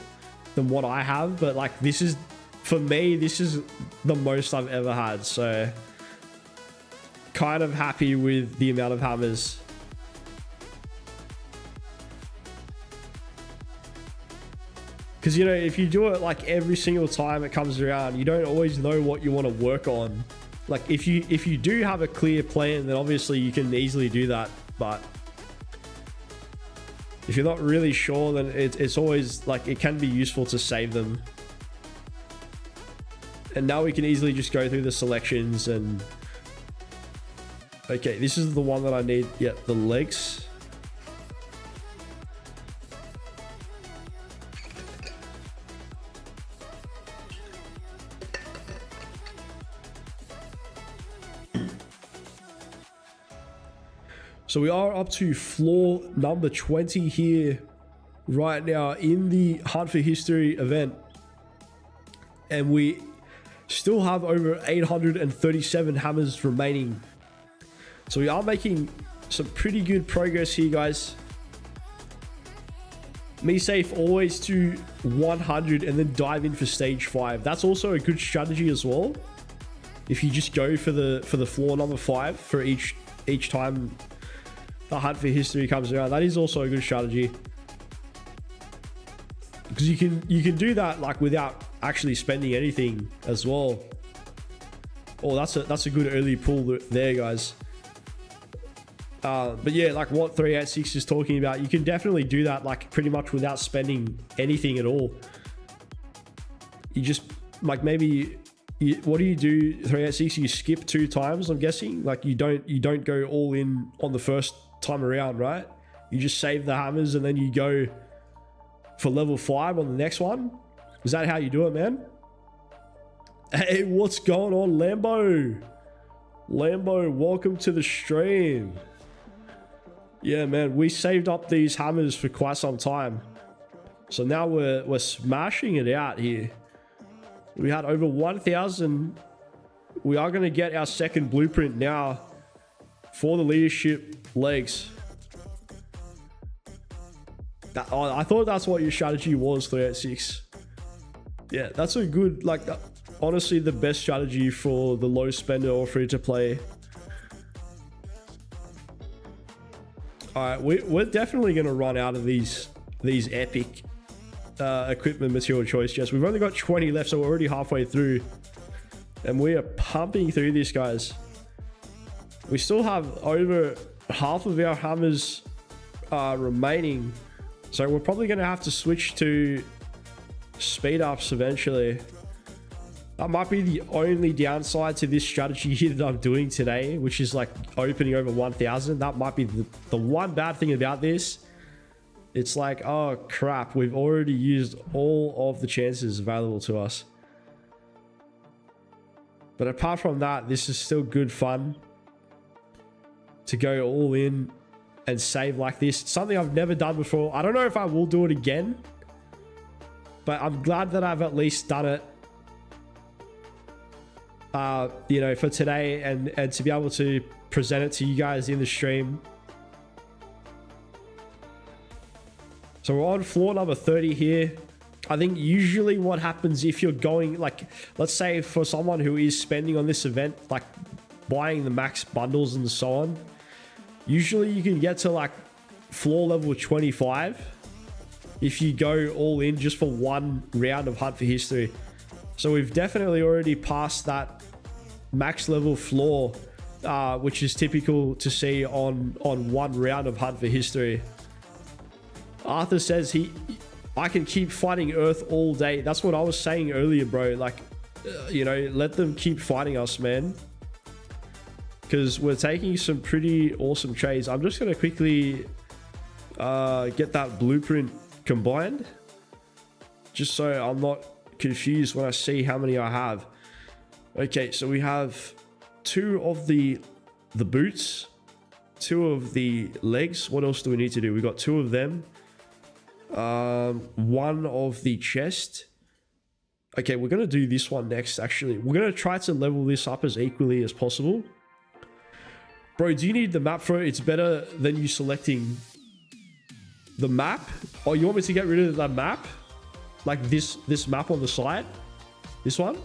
than what I have, but like, this is, for me, this is the most I've ever had. So kind of happy with the amount of hammers. Because, you know, if you do it like every single time it comes around, you don't always know what you want to work on. Like, if you do have a clear plan, then obviously you can easily do that. But if you're not really sure, then it's always like, it can be useful to save them. And now we can easily just go through the selections and... Okay, this is the one that I need. Yeah, the legs. So we are up to floor number 20 here right now in the Hunt for History event. And we still have over 837 hammers remaining. So we are making some pretty good progress here, guys. Me safe always to 100 and then dive in for stage 5. That's also a good strategy as well. if you just go for the floor number 5 for each time the hunt for history comes around. That is also a good strategy, because you can do that like without actually spending anything as well. Oh, that's a good early pull there, guys. But yeah, like what 386 is talking about, you can definitely do that like pretty much without spending anything at all. You just like maybe what do you do 386? You skip 2 times, I'm guessing. Like you don't go all in on the first time around, right? You just save the hammers and then you go for level 5 on the next one. Is that how you do it, man? Hey, what's going on, Lambo? Lambo, welcome to the stream. Yeah, man, we saved up these hammers for quite some time, so now we're smashing it out here. We had over 1,000. We are going to get our second blueprint now for the leadership legs. I thought that's what your strategy was, 386. Yeah, that's a good, like, honestly, the best strategy for the low spender or free to play. All right, we're definitely going to run out of these epic equipment material choice chests. We've only got 20 left, so we're already halfway through, and we are pumping through this, guys. We still have over half of our hammers remaining, so we're probably going to have to switch to speed ups eventually. That might be the only downside to this strategy here that I'm doing today, which is like opening over 1,000. That might be the one bad thing about this. It's like, oh crap, we've already used all of the chances available to us. But apart from that, this is still good fun to go all in and save like this. It's something I've never done before. I don't know if I will do it again, but I'm glad that I've at least done it, you know, for today, and to be able to present it to you guys in the stream. So we're on floor number 30 here. I think usually what happens if you're going, like, let's say for someone who is spending on this event, like buying the max bundles and so on, usually you can get to like floor level 25 if you go all in just for one round of Hunt for History. So we've definitely already passed that max level floor, which is typical to see on one round of Hunt for History. Arthur says I can keep fighting Earth all day. That's what I was saying earlier, bro. Like, you know, let them keep fighting us, man, because we're taking some pretty awesome trades. I'm just gonna quickly get that blueprint combined, just so I'm not confused when I see how many I have. Okay, so we have 2 of the boots, 2 of the legs. What else do we need to do? We got 2 of them. 1 of the chest. Okay, we're gonna do this one next. Actually, we're gonna try to level this up as equally as possible. Bro, do you need the map for it? It's better than you selecting the map. Oh, you want me to get rid of that map? Like this map on the side? This one?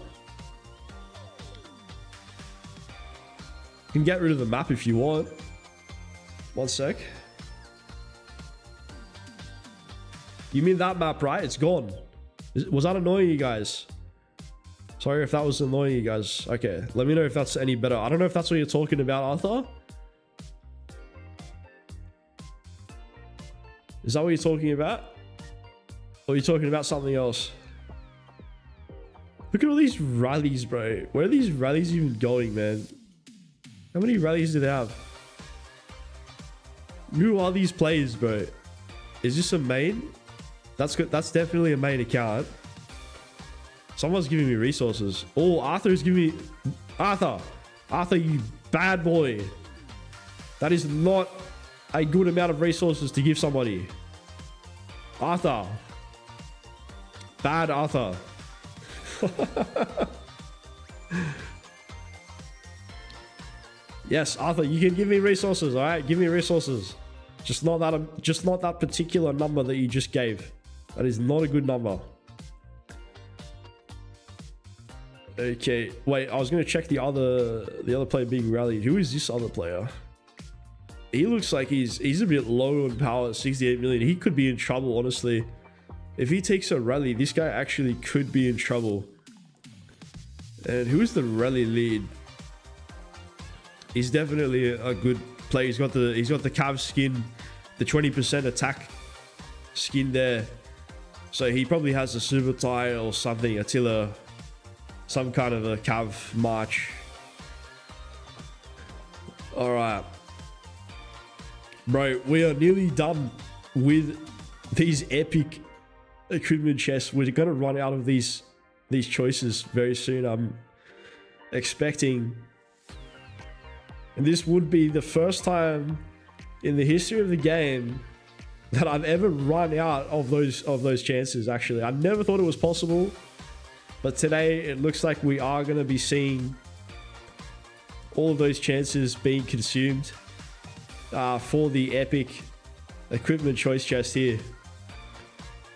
You can get rid of the map if you want. One sec. You mean that map, right? It's gone. Was that annoying you guys? Sorry if that was annoying you guys. Okay, let me know if that's any better. I don't know if that's what you're talking about, Arthur. Is that what you're talking about? Or are you talking about something else? Look at all these rallies, bro. Where are these rallies even going, man? How many rallies do they have? Who are these players, bro? Is this a main? That's good. That's definitely a main account. Someone's giving me resources. Oh, Arthur is giving me... Arthur, you bad boy. That is not a good amount of resources to give somebody. Arthur. Bad Arthur. Yes, Arthur, you can give me resources, all right? Give me resources. Just not that particular number that you just gave. That is not a good number. Okay, wait, I was gonna check the other player being rallied. Who is this other player? He looks like he's a bit low on power at 68 million. He could be in trouble, honestly. If he takes a rally, this guy actually could be in trouble. And who is the rally lead? He's definitely a good player. He's got the Cav skin, the 20% attack skin there. So he probably has a super tie or something, Attila, some kind of a Cav march. All right, bro, we are nearly done with these epic equipment chests. We're gonna run out of these choices very soon. I'm expecting, and this would be the first time in the history of the game that I've ever run out of those chances. Actually, I never thought it was possible, but today it looks like we are going to be seeing all of those chances being consumed for the epic equipment choice chest here.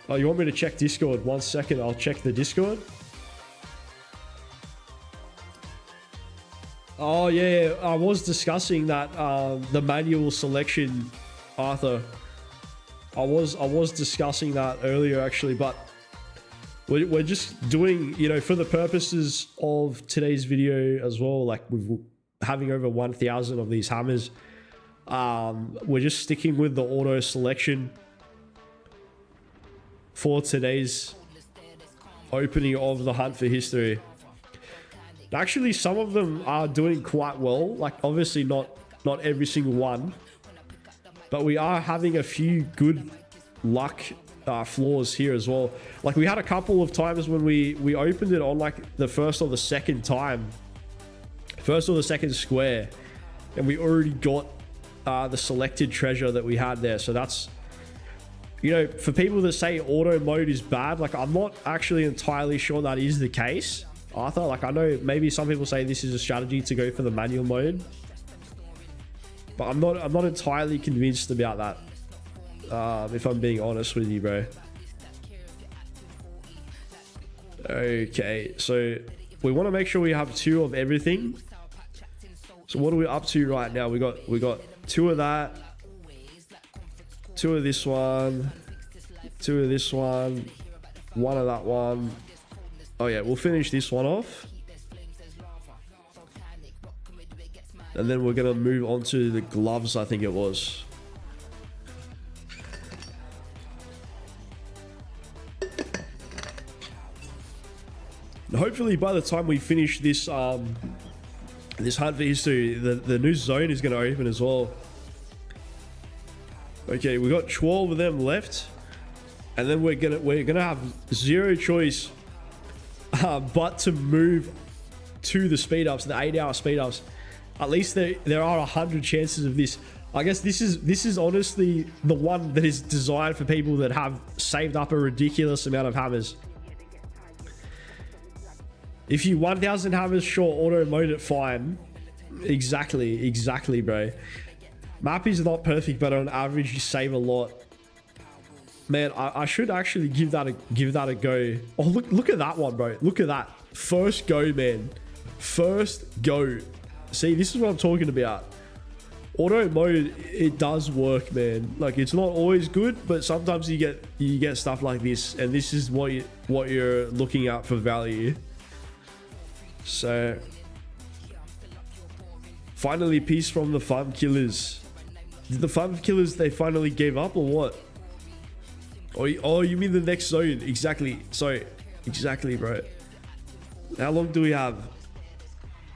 Oh, you want me to check Discord? 1 second, I'll check the Discord. Oh yeah, I was discussing that the manual selection, Arthur. I was discussing that earlier actually, but we're just doing, you know, for the purposes of today's video as well, like we're having over 1,000 of these hammers. We're just sticking with the auto selection for today's opening of the Hunt for History. Actually, some of them are doing quite well. Like obviously not every single one, but we are having a few good luck flaws here as well. Like we had a couple of times when we opened it on like the first or the second time, first or the second square, and we already got the selected treasure that we had there. So that's, you know, for people that say auto mode is bad, like I'm not actually entirely sure that is the case, Arthur. Like I know maybe some people say this is a strategy to go for the manual mode, but I'm not entirely convinced about that, if I'm being honest with you, bro. Okay, so we want to make sure we have 2 of everything. So what are we up to right now? We got 2 of that, 2 of this one, 2 of this one, 1 of that one. Oh yeah, we'll finish this one off, and then we're gonna move on to the gloves, I think it was. And hopefully by the time we finish this this Hunt for History, the new zone is gonna open as well. Okay, we got 12 of them left, and then we're gonna have 0 choice but to move to the speed ups, the 8-hour speed ups. At least there are 100 chances of this. I guess this is honestly the one that is designed for people that have saved up a ridiculous amount of hammers. If you 1,000 hammers, sure, auto mode it, fine. Exactly, bro. Map is not perfect, but on average you save a lot. Man, I should actually give that a go. Oh, look at that one, bro. Look at that. First go, man. First go. See, this is what I'm talking about. Auto mode, it does work, man. Like, it's not always good, but sometimes you get stuff like this, and this is what you're looking at for value. So, finally, peace from the farm killers. Did the farm killers, they finally gave up or what? Oh, you mean the next zone? Exactly. Sorry. Exactly, bro. How long do we have?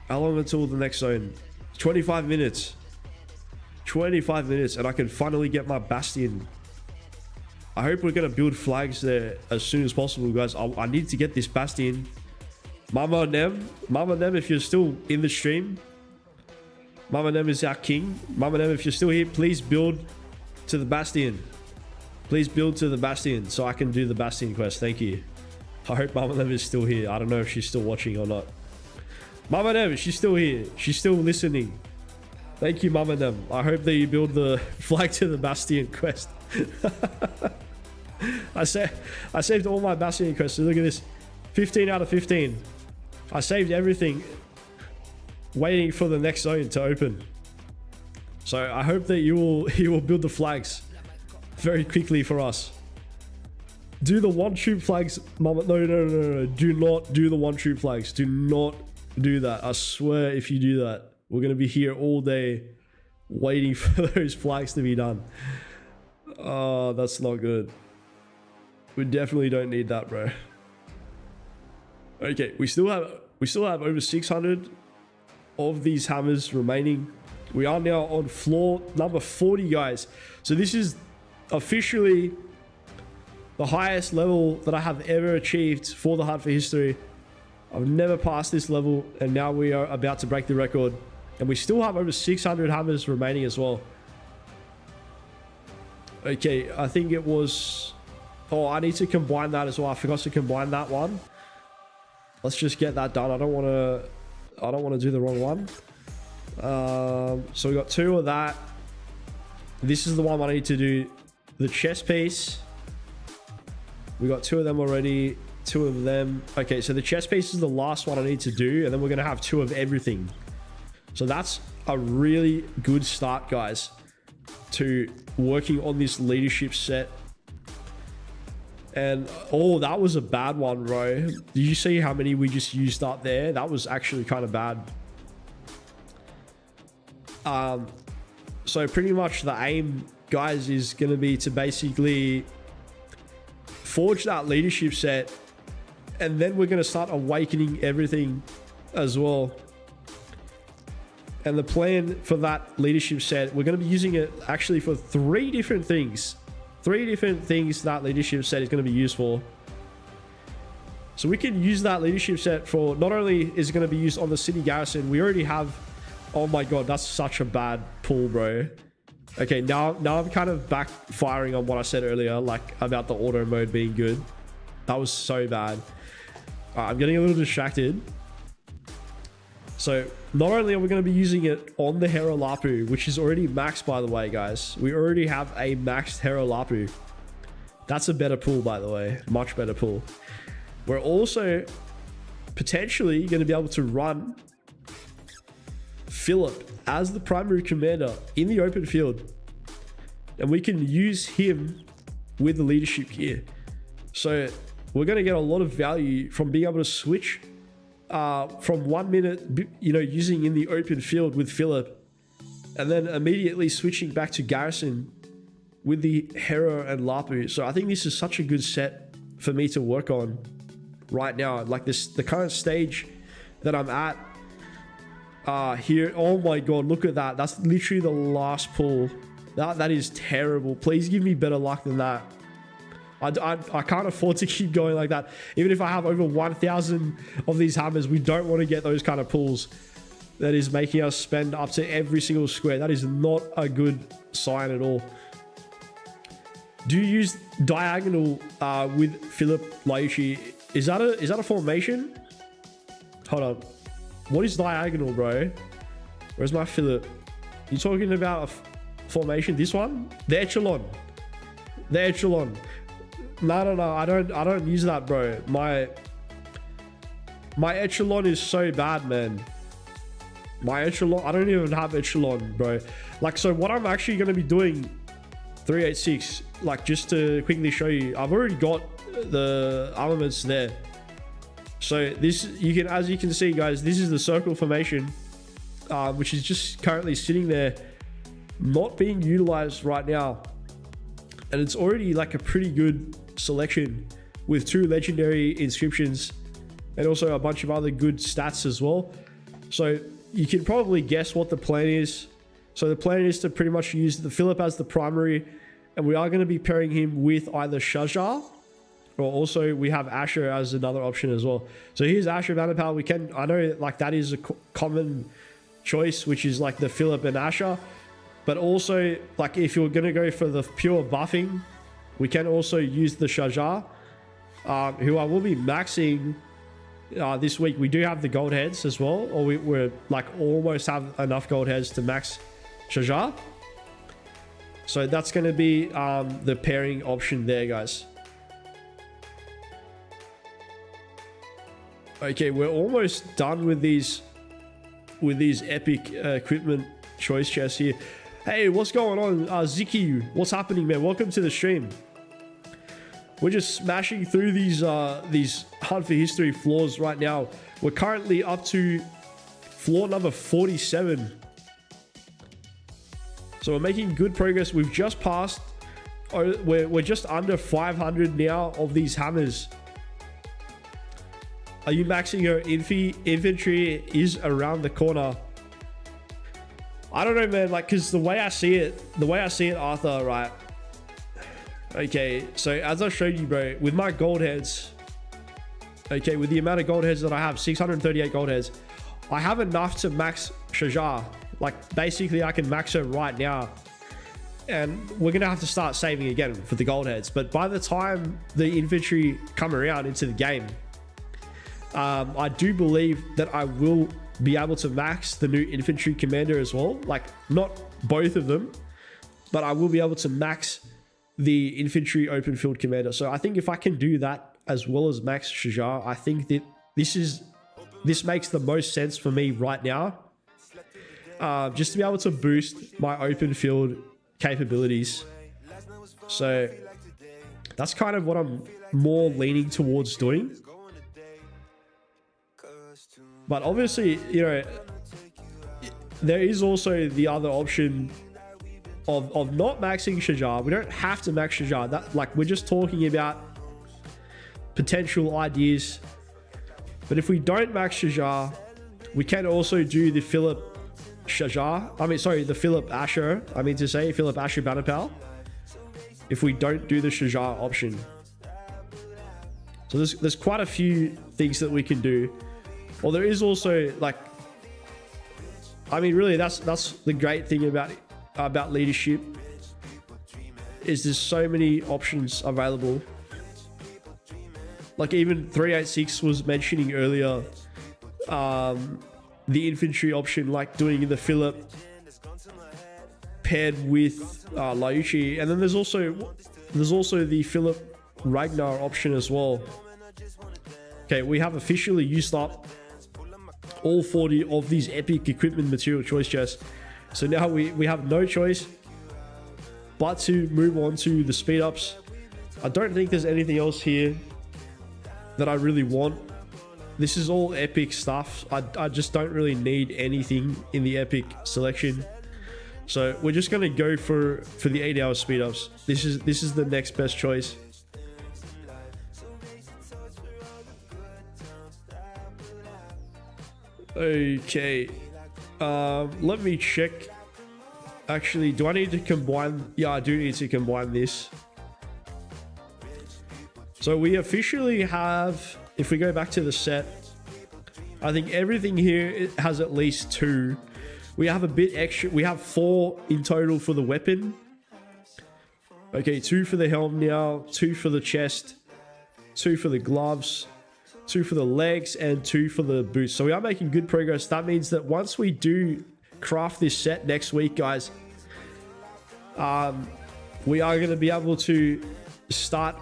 How long until the next zone? 25 minutes. 25 minutes, and I can finally get my Bastion. I hope we're going to build flags there as soon as possible, guys. I need to get this Bastion. Mama Nem, if you're still in the stream, Mama Nem is our king. Mama Nem, if you're still here, please build to the Bastion. Please build to the Bastion so I can do the Bastion quest. Thank you. I hope Mama Nem is still here. I don't know if she's still watching or not. Mama Nem, she's still here. She's still listening. Thank you, Mama Nem. I hope that you build the flag to the Bastion quest. I saved all my Bastion quests. So look at this. 15 out of 15. I saved everything waiting for the next zone to open. So I hope that you will build the flags very quickly for us. Do the one troop flags, mama. No. Do not do the one troop flags. Do not do that. I swear if you do that, we're going to be here all day waiting for those flags to be done. Oh, that's not good. We definitely don't need that, bro. Okay, we still have over 600 of these hammers remaining. We are now on floor number 40, guys. So this is officially the highest level that I have ever achieved for the Hunt for History. I've never passed this level, and now we are about to break the record. And we still have over 600 hammers remaining as well. Okay, I think it was... Oh, I need to combine that as well. I forgot to combine that one. Let's just get that done. I don't want to do the wrong one. So we got 2 of that. This is the one I need to do. The chest piece. We got 2 of them already. 2 of them. Okay, so the chest piece is the last one I need to do, and then we're going to have 2 of everything. So that's a really good start, guys, to working on this leadership set. And oh, that was a bad one, bro. Did you see how many we just used up there? That was actually kind of bad. So pretty much the aim, guys, is going to be to basically forge that leadership set, and then we're going to start awakening everything as well. And the plan for that leadership set, we're going to be using it actually for 3 different things. 3 different things that leadership set is going to be used for. So we can use that leadership set for, not only is it going to be used on the city garrison, we already have... Oh my god, that's such a bad pull, bro. Okay, now I'm kind of backfiring on what I said earlier, like about the auto mode being good. That was so bad. I'm getting a little distracted. So not only are we going to be using it on the Hero Lapu, which is already maxed, by the way, guys. We already have a maxed Hero Lapu. That's a better pull, by the way. Much better pull. We're also potentially going to be able to run Philip as the primary commander in the open field. And we can use him with the leadership gear. So we're going to get a lot of value from being able to switch from 1 minute, using in the open field with Philip, and then immediately switching back to garrison with the Hero and Lapu. So I think this is such a good set for me to work on right now. Like the current stage that I'm at here. Oh my god, look at that. That's literally the last pull. That is terrible. Please give me better luck than that. I can't afford to keep going like that. Even if I have over 1,000 of these hammers, we don't want to get those kind of pulls that is making us spend up to every single square. That is not a good sign at all. Do you use diagonal with Philip Laiuchi? Is that a formation? Hold on. What is diagonal, bro? Where's my Philip? You talking about a formation? This one? The echelon. The echelon. No. I don't use that, bro. My echelon is so bad, man. My echelon, I don't even have echelon, bro. Like, so what I'm actually going to be doing, 386, like, just to quickly show you, I've already got the armaments there. So this, as you can see, guys, this is the circle formation, which is just currently sitting there, not being utilized right now. And it's already like a pretty good selection with 2 legendary inscriptions and also a bunch of other good stats as well. So you can probably guess what the plan is. So the plan is to pretty much use the Philip as the primary, and we are going to be pairing him with either Shajar, or also we have Asher as another option as well. So here's Asher Vanderpal. I know like that is a common choice, which is like the Philip and Asher. But also, like, if you're going to go for the pure buffing, we can also use the Shajar, who I will be maxing this week. We do have the gold heads as well, or we're like almost have enough gold heads to max Shajar. So that's going to be the pairing option there, guys. Okay, we're almost done with these epic equipment choice chests here. Hey, what's going on, Ziki? What's happening, man? Welcome to the stream. We're just smashing through these Hunt for History floors right now. We're currently up to floor number 47. So we're making good progress. We've just passed, we're just under 500 now of these hammers. Are you maxing your infantry is around the corner? I don't know, man, like, because the way I see it, Arthur, right? Okay, so as I showed you, bro, with my gold heads, okay, with the amount of gold heads that I have, 638 gold heads, I have enough to max Shajar. Like, basically, I can max her right now. And we're going to have to start saving again for the gold heads. But by the time the infantry come around into the game, I do believe that I will be able to max the new infantry commander as well. Like, not both of them, but I will be able to max the infantry open field commander. So I think if I can do that as well as max Shajar, I think that this makes the most sense for me right now. Just to be able to boost my open field capabilities. So that's kind of what I'm more leaning towards doing. But obviously, you know, there is also the other option of not maxing Shajar. We don't have to max Shajar. That, like, we're just talking about potential ideas. But if we don't max Shajar, we can also do the Philip Asher. I mean to say Philip Asher Banner Pal. If we don't do the Shajar option. So there's quite a few things that we can do. Well, there is also, like, I mean, really, that's the great thing about leadership, is there's so many options available. Like, even 386 was mentioning earlier, the infantry option, like doing the Philip paired with Lauchi, and then there's also the Philip Ragnar option as well. Okay, we have officially used up all 40 of these epic equipment material choice chests. So now we have no choice but to move on to the speed ups. I don't think there's anything else here that I really want. This is all epic stuff. I just don't really need anything in the epic selection. So we're just gonna go for the 8-hour speed ups. This is the next best choice. Okay, let me check. Actually, do I need to combine? Yeah, I do need to combine this. So we officially have, if we go back to the set, I think everything here has at least 2. We have a bit extra. We have 4 in total for the weapon. Okay, 2 for the helm now, 2 for the chest, 2 for the gloves, 2 for the legs, and 2 for the boots. So we are making good progress. That means that once we do craft this set next week, guys, we are going to be able to start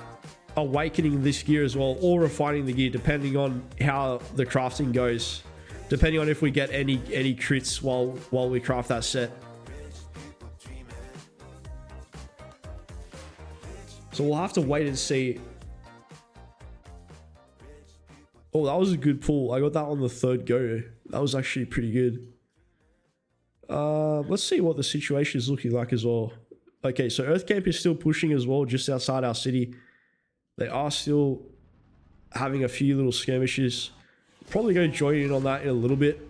awakening this gear as well, or refining the gear, depending on how the crafting goes, depending on if we get any crits while we craft that set. So we'll have to wait and see. Oh, that was a good pull. I got that on the 3rd go. That was actually pretty good. Let's see what the situation is looking like as well. Okay, so Earth Camp is still pushing as well, just outside our city. They are still having a few little skirmishes. Probably going to join in on that in a little bit.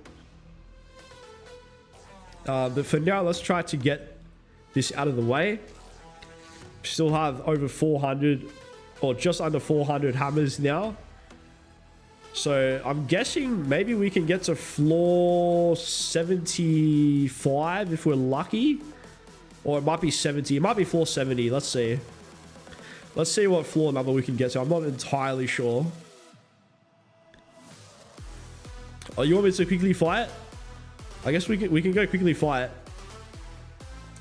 But for now, let's try to get this out of the way. Still have over 400, or just under 400 hammers now. So I'm guessing maybe we can get to floor 75 if we're lucky. Or it might be 70. It might be floor 70. Let's see. Let's see what floor number we can get to. I'm not entirely sure. Oh, you want me to quickly fly it? I guess we can go quickly fly it.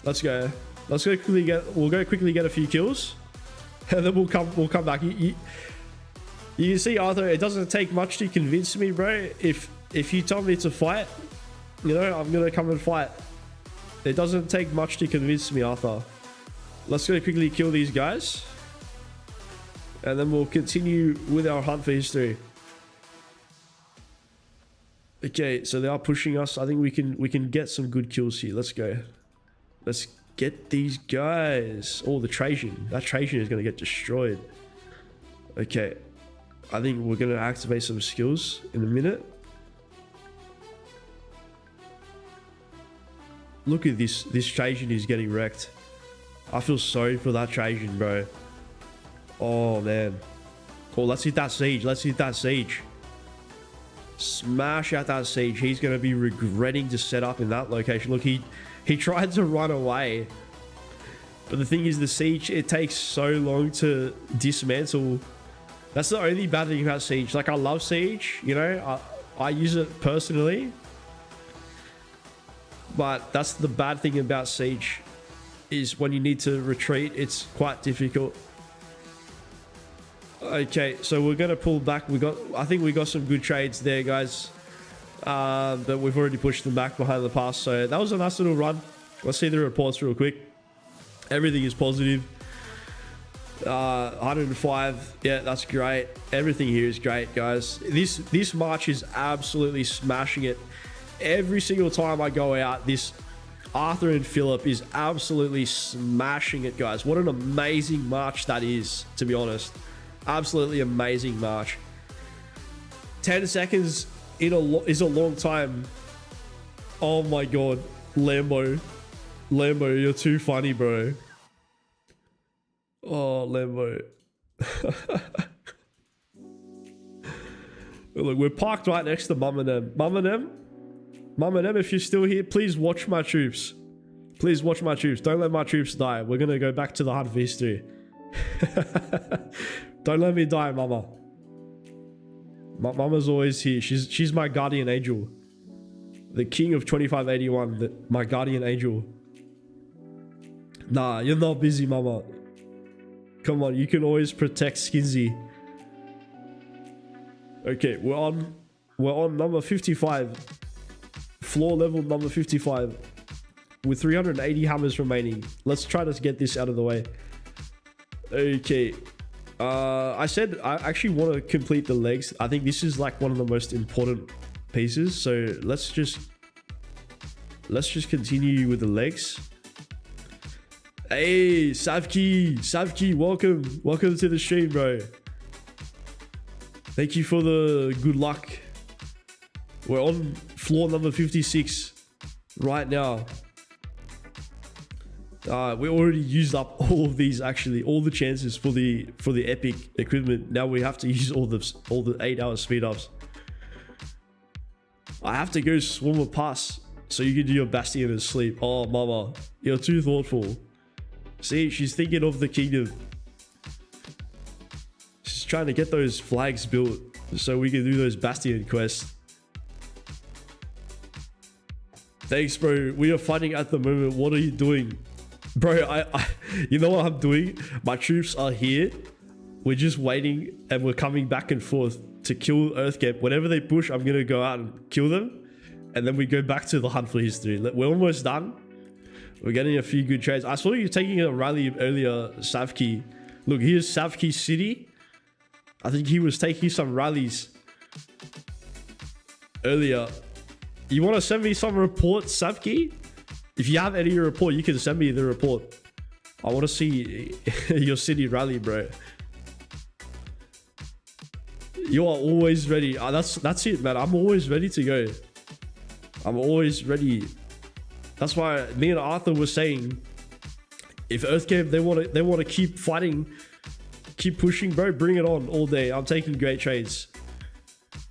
Let's go. Let's go quickly get. We'll go quickly get a few kills, and then we'll come back. You can see, Arthur, it doesn't take much to convince me, bro. If you tell me to fight, you know, I'm gonna come and fight. It doesn't take much to convince me, Arthur. Let's go quickly kill these guys. And then we'll continue with our hunt for history. Okay, so they are pushing us. I think we can get some good kills here. Let's go. Let's get these guys. Oh, the Trajan. That Trajan is going to get destroyed. Okay. I think we're going to activate some skills in a minute. Look at this. This Trajan is getting wrecked. I feel sorry for that Trajan, bro. Oh, man. Oh, let's hit that siege. Let's hit that siege. Smash out that siege. He's going to be regretting to set up in that location. Look, he tried to run away. But the thing is, the siege, it takes so long to dismantle. That's the only bad thing about siege. Like, I love siege, you know. I use it personally. But that's the bad thing about siege, is when you need to retreat, it's quite difficult. Okay, so we're gonna pull back. I think we got some good trades there, guys. But we've already pushed them back behind the pass. So that was a nice little run. Let's see the reports real quick. Everything is positive. 105. Yeah, that's great. Everything here is great, guys. This march is absolutely smashing it. Every single time I go out, this Arthur and Philip is absolutely smashing it, guys. What an amazing march that is, to be honest. Absolutely amazing march. 10 seconds is a long time. Oh my god. Lambo, you're too funny, bro. Oh, Lambo. Look, we're parked right next to Mum and them. Mum and them, if you're still here, please watch my troops. Please watch my troops. Don't let my troops die. We're gonna go back to the hunt for history. Don't let me die, Mama. Mama's always here. She's my guardian angel. The king of 2581. My guardian angel. Nah, you're not busy, Mama. Come on, you can always protect Skinsy. Okay, we're on number 55. Floor level number 55. With 380 hammers remaining. Let's try to get this out of the way. Okay. I said I actually want to complete the legs. I think this is like one of the most important pieces. So let's just continue with the legs. Hey, Savki, welcome to the stream, bro. Thank you for the good luck. We're on floor number 56 right now. We already used up all of these, actually, all the chances for the epic equipment. Now we have to use all the 8-hour speed ups. I have to go swarm a pass so you can do your bastion and sleep. Oh, Mama, you're too thoughtful. See, she's thinking of the kingdom. She's trying to get those flags built so we can do those bastion quests. Thanks, bro. We are fighting at the moment. What are you doing? Bro, you know what I'm doing? My troops are here. We're just waiting and we're coming back and forth to kill Earthgate. Whenever they push, I'm going to go out and kill them. And then we go back to the hunt for history. We're almost done. We're getting a few good trades. I saw you taking a rally earlier, Savki. Look, here's Savki City. I think he was taking some rallies earlier. You want to send me some reports, Savki? If you have any report, you can send me the report. I want to see your city rally, bro. You are always ready. That's it, man. I'm always ready to go. I'm always ready. That's why me and Arthur were saying, if Earthgame, they want to keep fighting, keep pushing, bro. Bring it on all day. I'm taking great trades,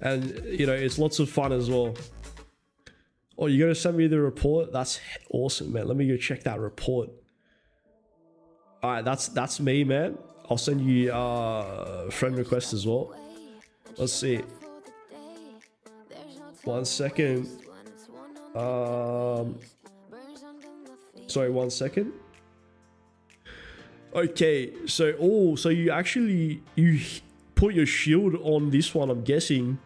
and you know it's lots of fun as well. Oh, you're gonna send me the report? That's awesome, man. Let me go check that report. All right, that's me, man. I'll send you friend request as well. Let's see. 1 second. Sorry, 1 second. Okay, so so you put your shield on this one, I'm guessing.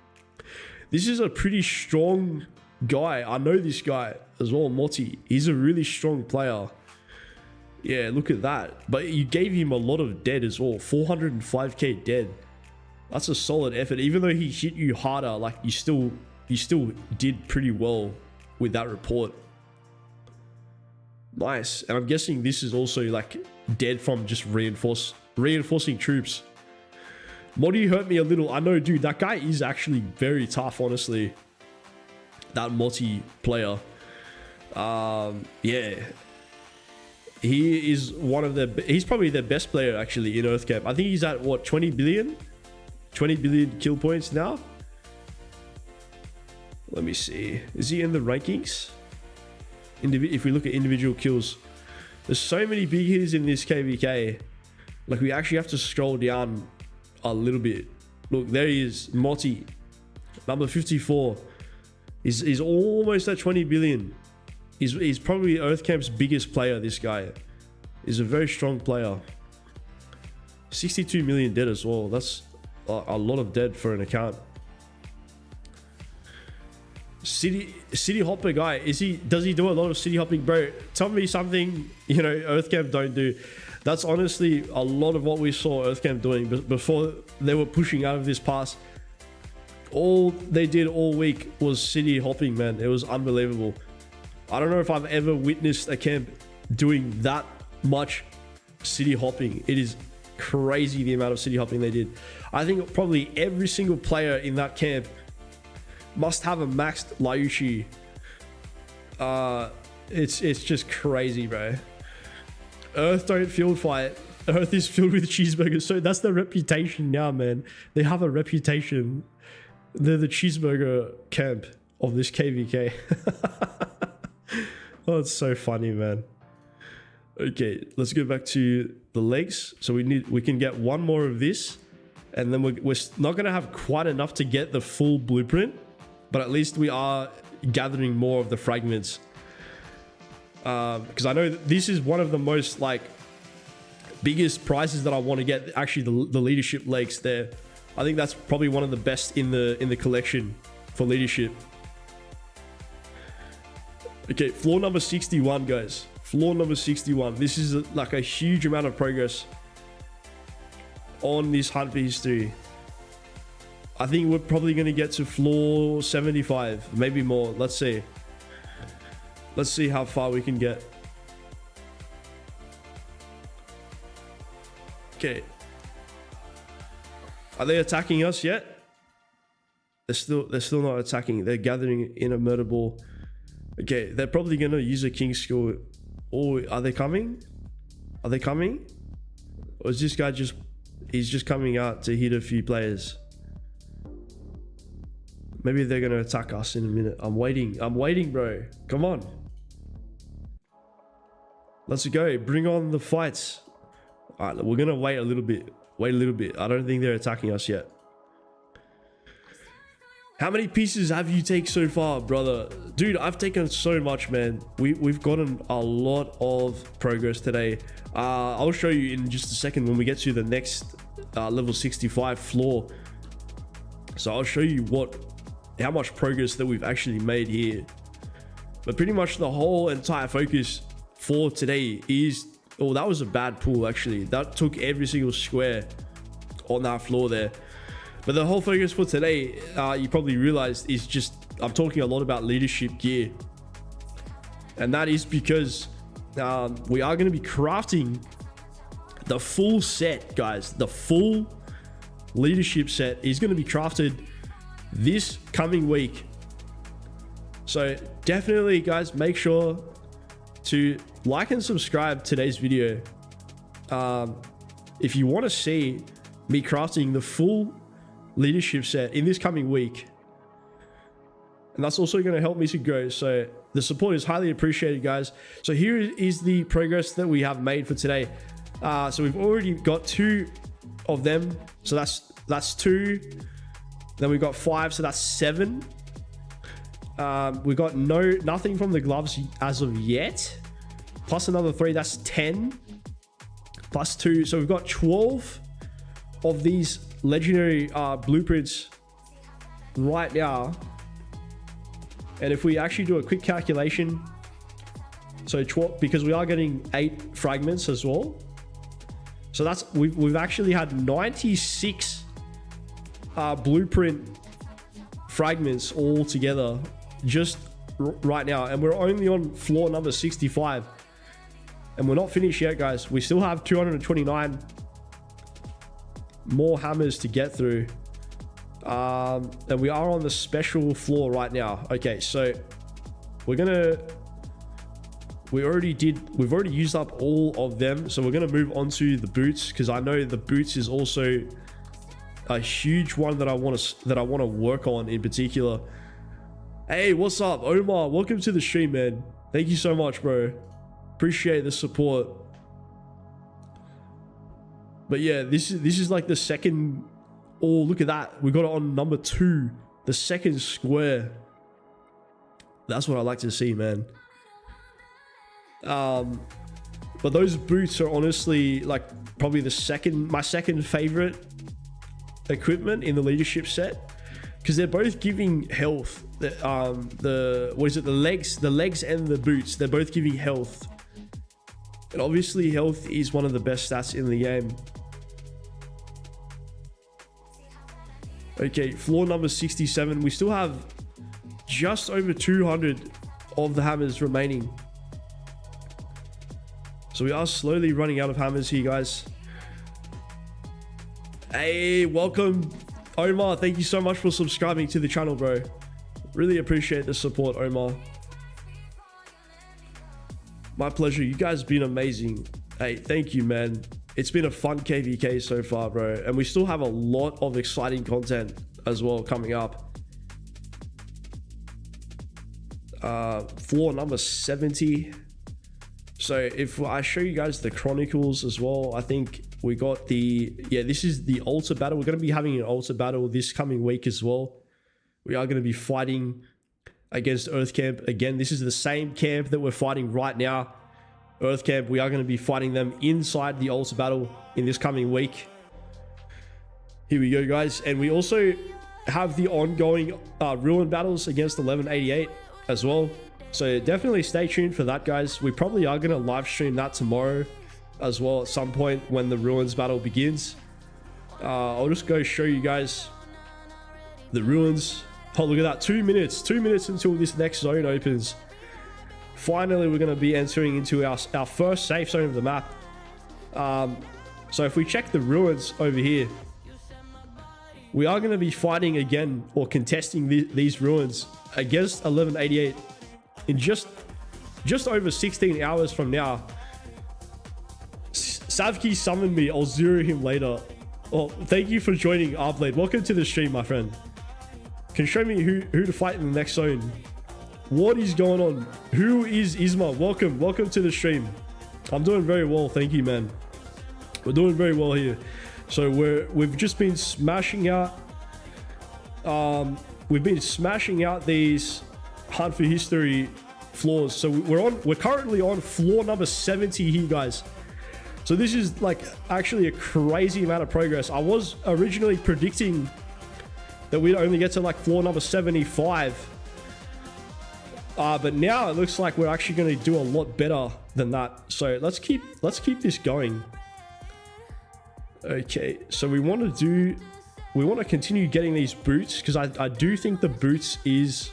This is a pretty strong guy. I know this guy as well, Moti. He's a really strong player. Yeah, look at that. But you gave him a lot of dead as well. 405k dead. That's a solid effort. Even though he hit you harder, like you still did pretty well with that report. Nice. And I'm guessing this is also like dead from just reinforcing troops. Moti hurt me a little. I know, dude, that guy is actually very tough, honestly. That Moti player. Yeah. He is one of the... He's probably their best player, actually, in Earthcamp. I think he's at, what, 20 billion? 20 billion kill points now? Let me see. Is he in the rankings? If we look at individual kills. There's so many big hitters in this KVK. Like, we actually have to scroll down a little bit. Look, there he is. Moti. Number 54. He's almost at 20 billion. He's probably Earthcamp's biggest player, this guy. He's a very strong player. 62 million dead as well. That's a lot of dead for an account. City hopper guy. Does he do a lot of city hopping? Bro, tell me something, you know, Earthcamp don't do. That's honestly a lot of what we saw Earthcamp doing before they were pushing out of this pass. All they did all week was city hopping, man. It was unbelievable. I don't know if I've ever witnessed a camp doing that much city hopping. It is crazy the amount of city hopping they did. I think probably every single player in that camp must have a maxed Lyushi. It's just crazy, bro. Earth don't field fight. Earth is filled with cheeseburgers. So that's the reputation now, man. They have a reputation. They're the cheeseburger camp of this KVK. Oh, it's so funny, man. Okay, let's go back to the legs. So we can get one more of this, and then we're not gonna have quite enough to get the full blueprint, but at least we are gathering more of the fragments. Because I know that this is one of the most like biggest prizes that I want to get. Actually, the leadership legs there. I think that's probably one of the best in the collection for leadership. Okay, floor number 61, guys. Floor number 61. This is like a huge amount of progress on this hunt for history. I think we're probably going to get to floor 75, maybe more. Let's see. Let's see how far we can get. Okay. Are they attacking us yet? They're still not attacking. They're gathering in a murder ball. Okay, they're probably gonna use a King's Skill. Or are they coming? Are they coming? Or is this guy he's just coming out to hit a few players? Maybe they're gonna attack us in a minute. I'm waiting, bro. Come on. Let's go. Bring on the fights. All right, we're gonna wait a little bit. I don't think they're attacking us yet. How many pieces have you taken so far, brother? Dude, I've taken so much, man. We've gotten a lot of progress today. I'll show you in just a second when we get to the next level 65 floor. So I'll show you how much progress that we've actually made here. But pretty much the whole entire focus for today is... Oh, that was a bad pull, actually. That took every single square on that floor there. But the whole focus for today, you probably realized, is just... I'm talking a lot about leadership gear. And that is because we are going to be crafting the full set, guys. The full leadership set is going to be crafted this coming week. So definitely, guys, make sure to like and subscribe today's video if you want to see me crafting the full leadership set in this coming week. And that's also going to help me to grow. So the support is highly appreciated, guys. So here is the progress that we have made for today. So we've already got 2 of them. So that's 2. Then we've got 5. So that's 7. We got nothing from the gloves as of yet. Plus another 3, that's 10. Plus 2. So we've got 12 of these legendary blueprints right now. And if we actually do a quick calculation, so because we are getting 8 fragments as well, so that's we've actually had 96 blueprint fragments all together just right now, and we're only on floor number 65, and we're not finished yet, guys. We still have 229 more hammers to get through, and we are on the special floor right now. Okay, so we've already used up all of them, so we're gonna move on to the boots, because I know the boots is also a huge one that I want to work on in particular. Hey, what's up, Omar? Welcome to the stream, man. Thank you so much, bro. Appreciate the support. But yeah, this is like the second. Oh, look at that. We got it on number 2, the second square. That's what I like to see, man. But those boots are honestly like probably my second favorite equipment in the leadership set, because they're both giving health. The legs and the boots, they're both giving health, and obviously health is one of the best stats in the game. Okay, floor number 67. We still have just over 200 of the hammers remaining, so we are slowly running out of hammers here, guys. Hey, welcome, Omar. Thank you so much for subscribing to the channel, bro. Really appreciate the support, Omar. My pleasure. You guys have been amazing. Hey, thank you, man. It's been a fun KVK so far, bro. And we still have a lot of exciting content as well coming up. Floor number 70. So if I show you guys the Chronicles as well, I think we got this is the altar battle. We're going to be having an altar battle this coming week as well. We are going to be fighting against Earth Camp again. This is the same camp that we're fighting right now, Earth Camp. We are going to be fighting them inside the altar battle in this coming week. Here we go, guys. And we also have the ongoing ruin battles against 1188 as well. So definitely stay tuned for that, guys. We probably are going to live stream that tomorrow as well at some point when the ruins battle begins. I'll just go show you guys the ruins. Oh, look at that. 2 minutes until this next zone opens. Finally, we're going to be entering into our first safe zone of the map. So if we check the ruins over here, we are going to be fighting again, or contesting these ruins against 1188 in just over 16 hours from now. Savki summoned me. I'll zero him later. Oh, thank you for joining, Arblade. Welcome to the stream, my friend. Can you show me who to fight in the next zone? What is going on? Who is Isma? Welcome to the stream. I'm doing very well, thank you, man. We're doing very well here. So we've just been smashing out. We've been smashing out these Hunt for History floors. So we're currently on floor number 70 here, guys. So this is like actually a crazy amount of progress. I was originally predicting that we'd only get to like floor number 75. But now it looks like we're actually going to do a lot better than that. So let's keep this going. Okay, so we want to continue getting these boots, because I do think the boots is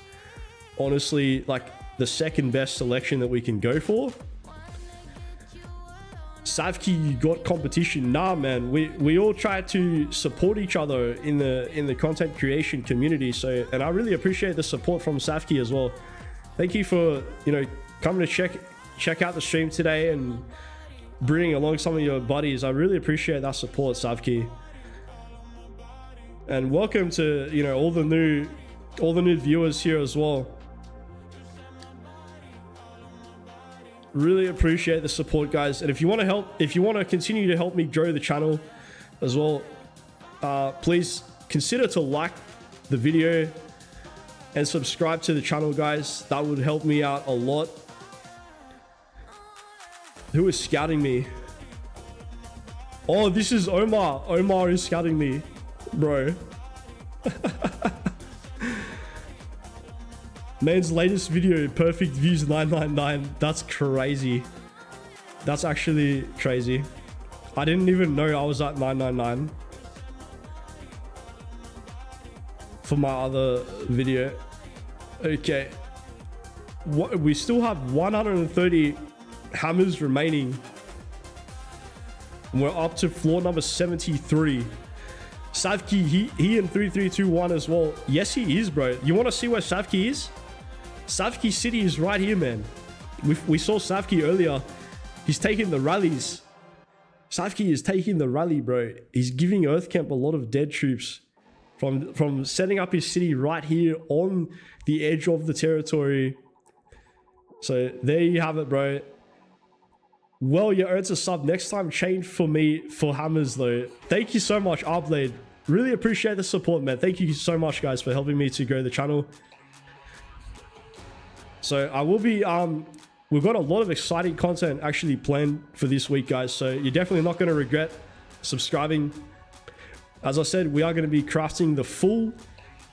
honestly like the second best selection that we can go for. Savki, you got competition? Nah, man. We all try to support each other in the content creation community. So, and I really appreciate the support from Savki as well. Thank you for coming to check out the stream today and bringing along some of your buddies. I really appreciate that support, Savki. And welcome to all the new viewers here as well. Really appreciate the support, guys. And if you want to continue to help me grow the channel as well, please consider to like the video and subscribe to the channel, guys. That would help me out a lot. Who is scouting me? Oh, this is Omar. Omar is scouting me. Bro. Man's latest video, perfect views 999. That's crazy. That's actually crazy. I didn't even know I was at 999 for my other video. Okay. What, we still have 130 hammers remaining. We're up to floor number 73. Savki, he in 3321 as well. Yes, he is, bro. You want to see where Savki is? Savki City is right here, man. We saw Savki earlier. He's taking the rallies. Savki is taking the rally, bro. He's giving Earthcamp a lot of dead troops from setting up his city right here on the edge of the territory. So there you have it, bro. Well, you earned a sub. Next time, change for me for hammers, though. Thank you so much, Arblade. Really appreciate the support, man. Thank you so much, guys, for helping me to grow the channel. So I will be... we've got a lot of exciting content actually planned for this week, guys. So you're definitely not going to regret subscribing. As I said, we are going to be crafting the full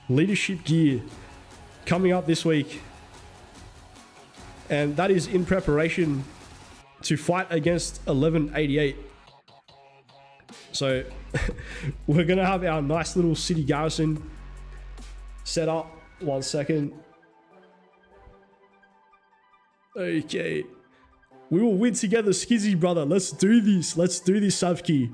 leadership gear coming up this week. And that is in preparation to fight against 1188. So we're going to have our nice little city garrison set up. 1 second. Okay. We will win together, Skizzy, brother. Let's do this. Let's do this, Savki.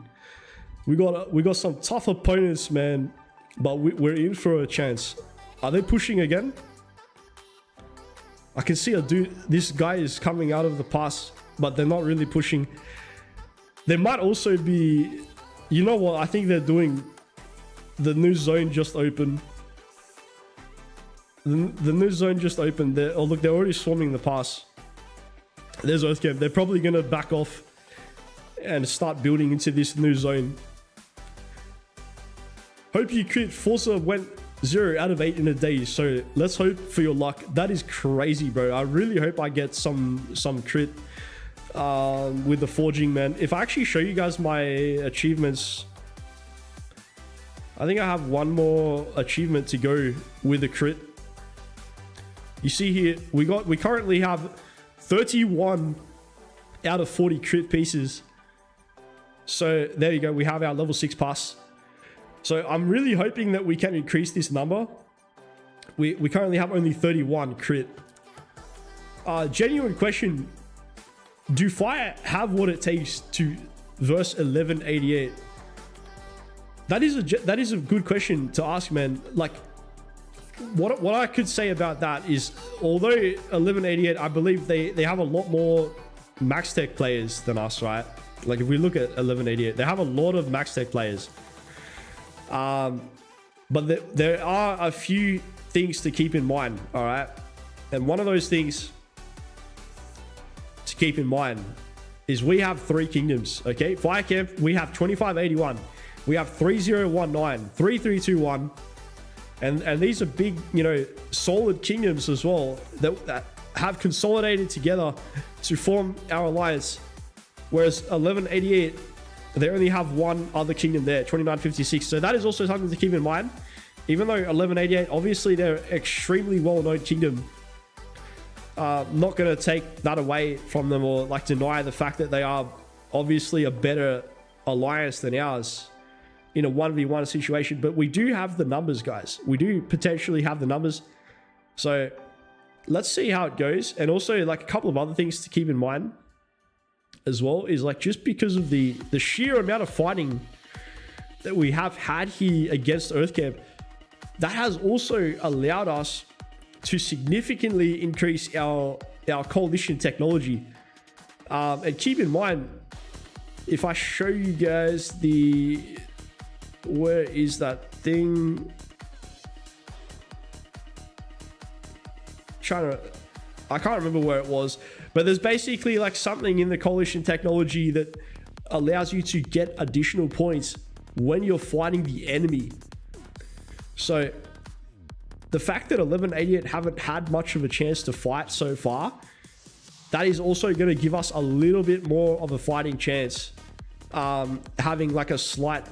We got some tough opponents, man. But we're in for a chance. Are they pushing again? I can see a dude. This guy is coming out of the pass, but they're not really pushing. There might also be... You know what? I think they're doing... The new zone just opened. The new zone just opened. Oh, look, they're already swarming the pass. There's Earthcamp. They're probably going to back off and start building into this new zone. Hope you crit. Forza went 0 out of 8 in a day. So let's hope for your luck. That is crazy, bro. I really hope I get some crit with the forging, man. If I actually show you guys my achievements, I think I have one more achievement to go with the crit. You see here, we currently have 31 out of 40 crit pieces. So there you go. We have our level 6 pass. So I'm really hoping that we can increase this number. We currently have only 31 crit. Genuine question. Do Fire have what it takes to verse 1188? That is a good question to ask, man. Like, what I could say about that is, although 1188, I believe they have a lot more max tech players than us, right? Like if we look at 1188, they have a lot of max tech players. But there are a few things to keep in mind, all right? And one of those things to keep in mind is we have 3 kingdoms, okay? Firecamp, we have 2581. We have 3019, 3321. And these are big, you know, solid kingdoms as well that have consolidated together to form our alliance. Whereas 1188, they only have one other kingdom there, 2956. So that is also something to keep in mind. Even though 1188, obviously they're extremely well-known kingdom. Not going to take that away from them or like deny the fact that they are obviously a better alliance than ours in a 1v1 situation. But we do have the numbers, guys. We do potentially have the numbers. So let's see how it goes. And also like a couple of other things to keep in mind as well is like just because of the sheer amount of fighting that we have had here against Earthcamp, that has also allowed us to significantly increase our coalition technology. And keep in mind, if I show you guys where is that thing? I can't remember where it was, but there's basically like something in the coalition technology that allows you to get additional points when you're fighting the enemy. So the fact that 1188 haven't had much of a chance to fight so far, that is also going to give us a little bit more of a fighting chance, having like a slight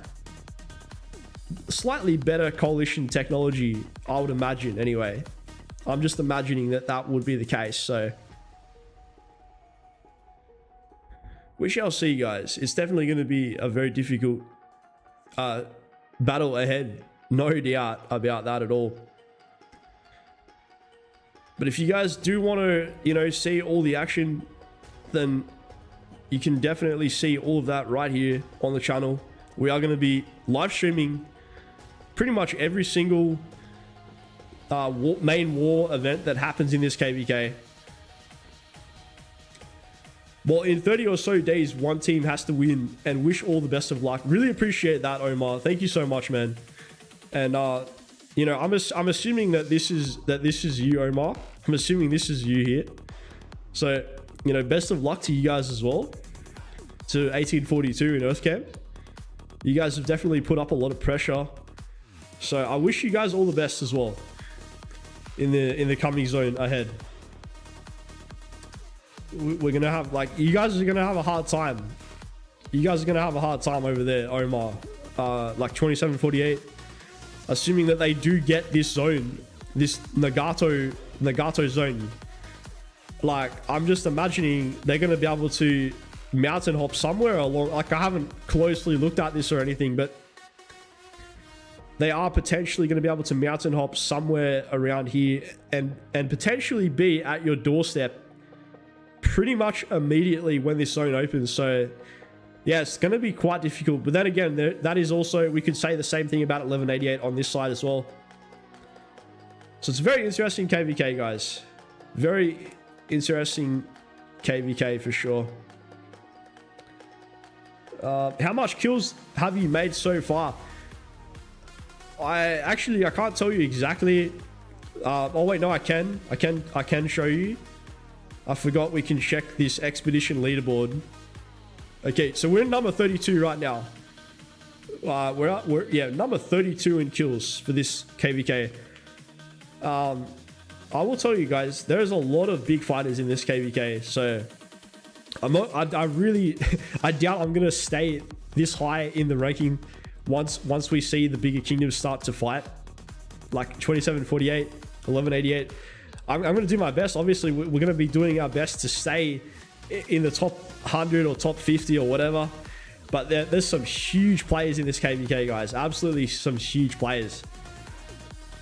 slightly better coalition technology, I would imagine anyway. I'm just imagining that that would be the case, so we shall see, guys. It's definitely going to be a very difficult battle ahead, no doubt about that at all. But if you guys do want to, you know, see all the action, then you can definitely see all of that right here on the channel. We are going to be live streaming pretty much every single main war event that happens in this KVK. Well, in 30 or so days, one team has to win, and wish all the best of luck. Really appreciate that, Omar. Thank you so much, man. And you know, I'm assuming that this is you, Omar. I'm assuming this is you here. So, you know, best of luck to you guys as well. To 1842 in Earth Camp. You guys have definitely put up a lot of pressure. So I wish you guys all the best as well in the coming zone ahead. We're gonna have, like, you guys are gonna have a hard time. You guys are gonna have a hard time over there, Omar. Like 2748. Assuming that they do get this zone, this Nagato zone. Like, I'm just imagining they're gonna be able to mountain hop somewhere along. Like, I haven't closely looked at this or anything, but they are potentially going to be able to mountain hop somewhere around here and potentially be at your doorstep pretty much immediately when this zone opens. So yeah, it's going to be quite difficult. But then again, that is also, we could say the same thing about 1188 on this side as well. So it's a very interesting KVK, guys. Very interesting KVK for sure. How much kills have you made so far? I can't tell you exactly. Oh wait, no, I can show you. I forgot we can check this expedition leaderboard. Okay, so we're number 32 right now. We're number 32 in kills for this KVK. I will tell you guys, there's a lot of big fighters in this KVK, so I doubt I'm gonna stay this high in the ranking once we see the bigger kingdoms start to fight, like 2748, 1188. I'm going to do my best. Obviously, we're going to be doing our best to stay in the top 100 or top 50 or whatever. But there's some huge players in this KVK, guys. Absolutely some huge players.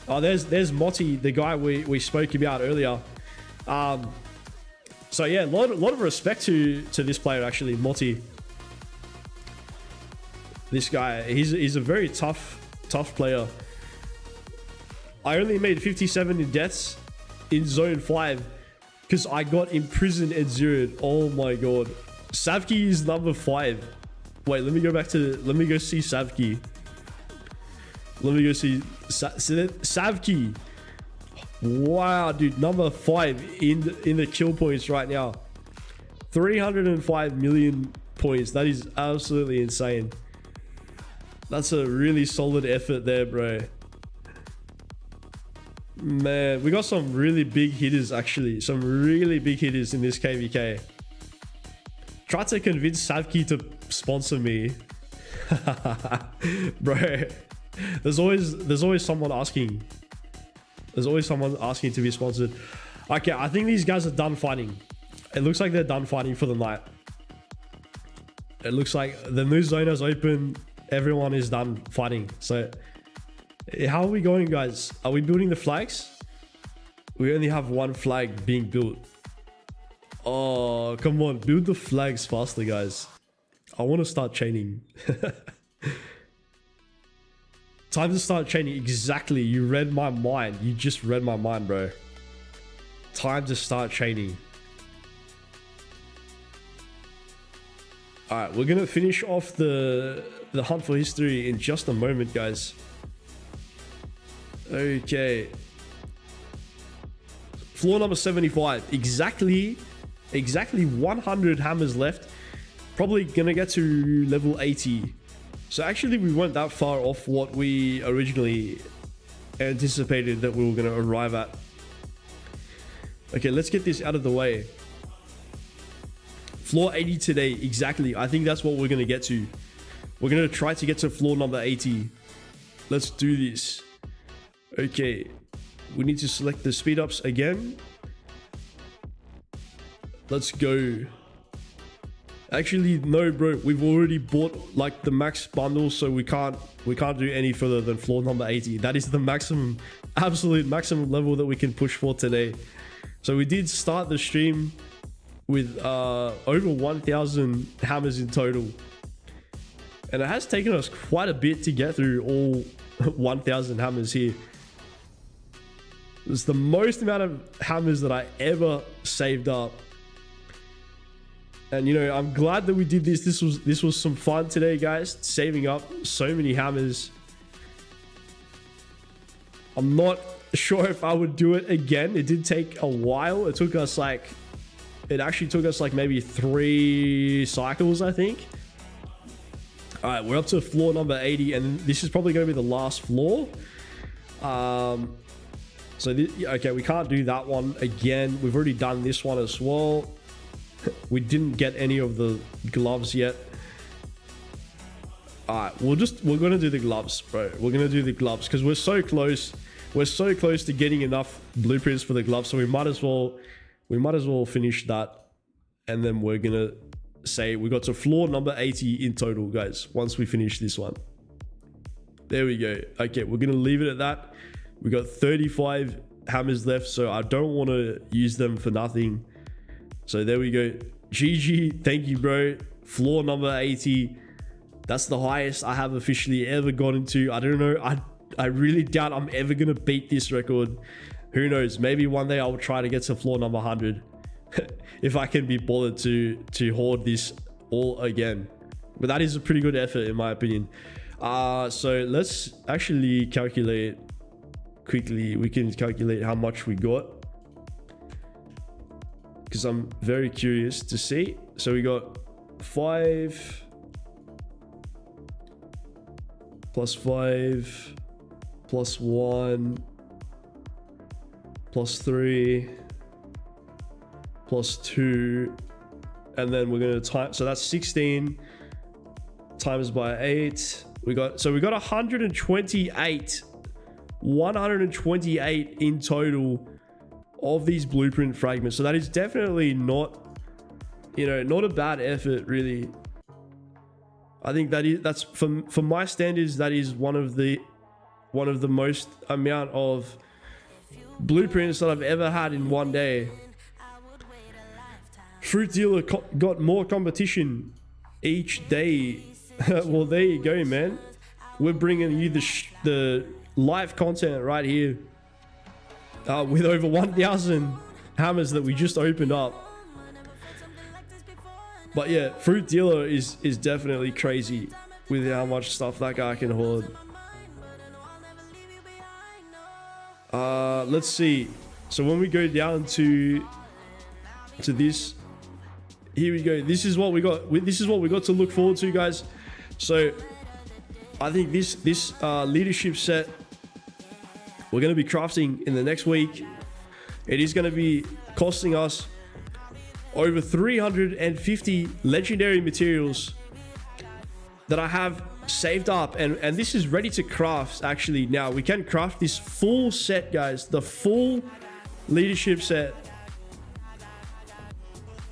Oh, there's Moti, the guy we spoke about earlier. So yeah, a lot of respect to this player, actually, Moti. This guy, he's a very tough player. I only made 57 in deaths in zone 5 because I got imprisoned and zeroed. Oh my god. Savki is number 5. Wait, let me go see Savki. Let me go see Savki. Wow, dude, number 5 in the kill points right now. 305 million points. That is absolutely insane. That's a really solid effort there, bro. Man, we got some really big hitters, actually. Some really big hitters in this KVK. Try to convince Savki to sponsor me. Bro, there's always someone asking. There's always someone asking to be sponsored. Okay, I think these guys are done fighting. It looks like they're done fighting for the night. It looks like the new zone has opened. Everyone is done fighting. So how are we going, guys? Are we building the flags? We only have one flag being built. Oh, come on. Build the flags faster, guys. I want to start chaining. Time to start chaining. Exactly. You read my mind. You just read my mind, bro. Time to start chaining. All right, we're going to finish off the hunt for history in just a moment, guys. Okay. Floor number 75. Exactly 100 hammers left. Probably going to get to level 80. So actually, we weren't that far off what we originally anticipated that we were going to arrive at. Okay, let's get this out of the way. Floor 80 today, exactly. I think that's what we're going to get to. We're going to try to get to floor number 80. Let's do this. Okay, we need to select the speed ups again. Let's go. Actually, no, bro. We've already bought like the max bundle, so we can't do any further than floor number 80. That is the maximum, absolute maximum level that we can push for today. So we did start the stream with over 1,000 hammers in total, and it has taken us quite a bit to get through all 1,000 hammers here. It's the most amount of hammers that I ever saved up. And you know, I'm glad that we did this. This was some fun today, guys. Saving up so many hammers. I'm not sure if I would do it again. It did take a while. It actually took us like maybe 3 cycles, I think. All right, we're up to floor number 80, and this is probably going to be the last floor. Okay, we can't do that one again. We've already done this one as well. We didn't get any of the gloves yet. All right, we're gonna do the gloves, bro. We're gonna do the gloves because we're so close. We're so close to getting enough blueprints for the gloves, so we might as well finish that, and then we're gonna say we got to floor number 80 in total, guys. Once we finish this one, there we go. Okay, we're gonna leave it at that. We got 35 hammers left, so I don't want to use them for nothing. So there we go. GG, thank you, bro. Floor number 80. That's the highest I have officially ever gotten to. I don't know. I really doubt I'm ever gonna beat this record. Who knows? Maybe one day I will try to get to floor number 100 if I can be bothered to hoard this all again. But that is a pretty good effort in my opinion. So let's actually calculate quickly. We can calculate how much we got, because I'm very curious to see. So we got 5 plus 5 plus 1 plus 3 plus 2, and then we're going to time, so that's 16 times by 8. We got 128 in total of these blueprint fragments. So that is definitely not, you know, not a bad effort, really. I think that's for my standards, that is one of the most amount of blueprints that I've ever had in one day. Fruit Dealer got more competition each day. Well, there you go, man. We're bringing you the live content right here. With over 1,000 hammers that we just opened up. But yeah, Fruit Dealer is definitely crazy with how much stuff that guy can hoard. Let's see. So when we go down to this, here we go. This is what we got. This is what we got to look forward to, guys. So I think this leadership set, we're going to be crafting in the next week. It is going to be costing us over 350 legendary materials that I have saved up, and this is ready to craft. Actually, now we can craft this full set, guys, the full leadership set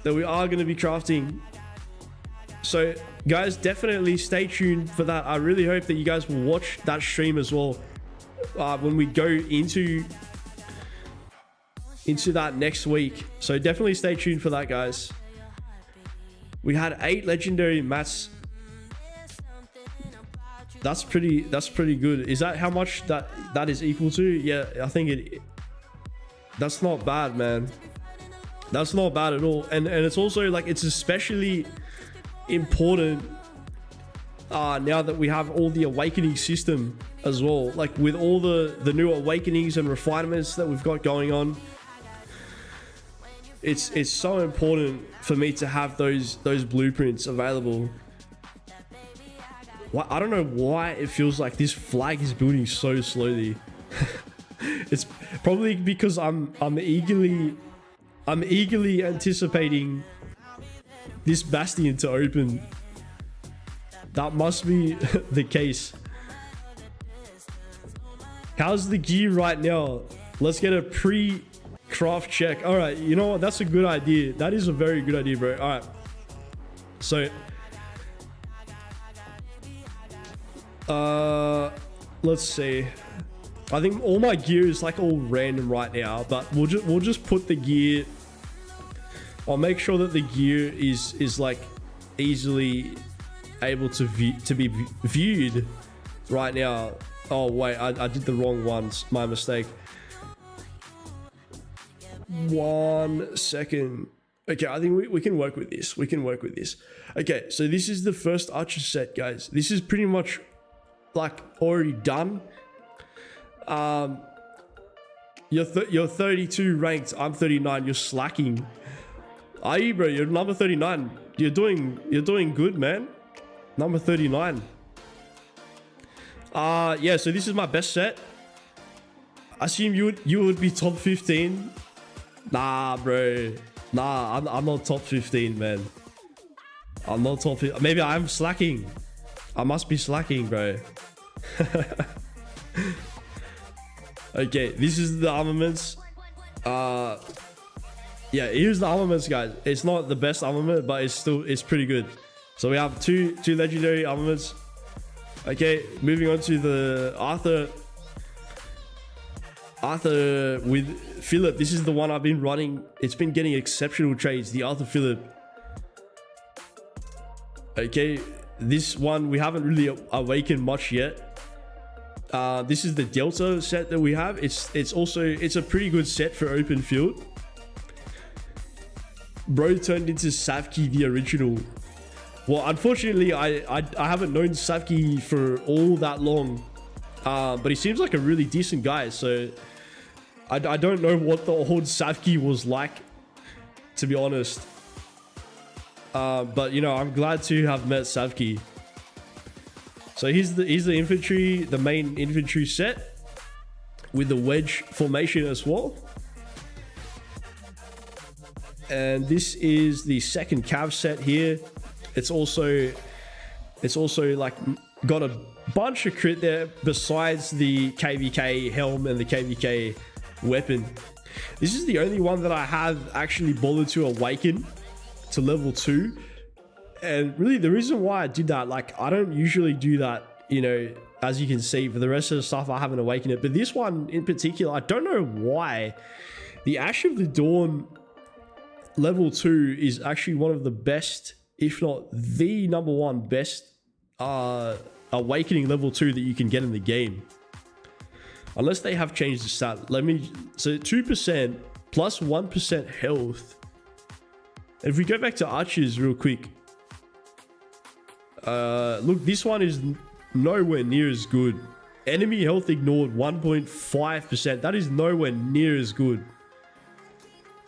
that we are going to be crafting. So guys, definitely stay tuned for that. I really hope that you guys will watch that stream as well. When we go into that next week. So definitely stay tuned for that, guys. We had 8 legendary mats. That's pretty good. Is that how much that is equal to? Yeah, I think that's not bad, man. That's not bad at all. And it's also like, it's especially important now that we have all the awakening system as well, like with all the new awakenings and refinements that we've got going on. It's so important for me to have those blueprints available. I don't know why it feels like this flag is building so slowly. It's probably because I'm eagerly anticipating this bastion to open. That must be the case. How's the gear right now? Let's get a pre-craft check. All right, you know what? That's a good idea. That is a very good idea, bro. All right. So, let's see. I think all my gear is like all random right now, but we'll just put the gear. I'll make sure that the gear is like easily able to be viewed right now. Oh wait, I did the wrong ones. My mistake. 1 second. Okay, I think we can work with this. We can work with this. Okay, so this is the first archer set, guys. This is pretty much like already done. You're 32 ranked. I'm 39. You're slacking. Are you, bro? You're number 39. You're doing good, man. Number 39. Yeah, so this is my best set. I assume you would be top 15. Nah, bro. Nah, I'm not top 15, man. I'm not top 15. Maybe I'm slacking. I must be slacking, bro. Okay, this is the armaments. Yeah, here's the armaments, guys. It's not the best armament, but it's pretty good. So we have two legendary armaments. Okay, moving on to the Arthur with Philip. This is the one I've been running. It's been getting exceptional trades. The Arthur Philip. Okay, this one we haven't really awakened much yet. This is the Delta set that we have. It's a pretty good set for open field. Bro turned into Savki the original. Well, unfortunately, I haven't known Savki for all that long, but he seems like a really decent guy. So I don't know what the old Savki was like, to be honest. But you know, I'm glad to have met Savki. So here's the infantry, the main infantry set with the wedge formation as well. And this is the second cav set here. It's also like got a bunch of crit there besides the KVK helm and the KVK weapon. This is the only one that I have actually bothered to awaken to level 2. And really the reason why I did that, like I don't usually do that, you know, as you can see. For the rest of the stuff I haven't awakened it, but this one in particular, I don't know why. The Ash of the Dawn level 2 is actually one of the best, if not the number one best awakening level 2 that you can get in the game, unless they have changed the stat. So 2% plus 1% health. If we go back to archers real quick, look, this one is nowhere near as good. Enemy health ignored 1.5%. That is nowhere near as good.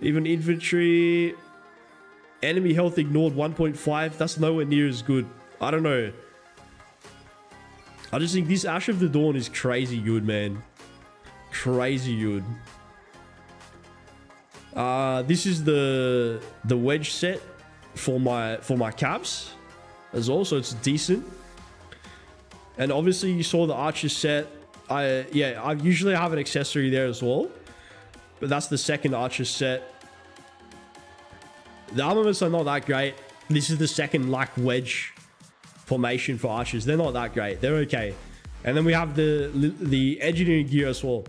Even infantry, enemy health ignored 1.5. That's nowhere near as good. I don't know. I just think this Ash of the Dawn is crazy good, man. Crazy good. This is the wedge set for my caps as well, so it's decent. And obviously you saw the archer set. I usually have an accessory there as well, but that's the second archer set. The armaments are not that great. This is the second like wedge formation for archers. They're not that great. They're okay. And then we have the engineering gear as well.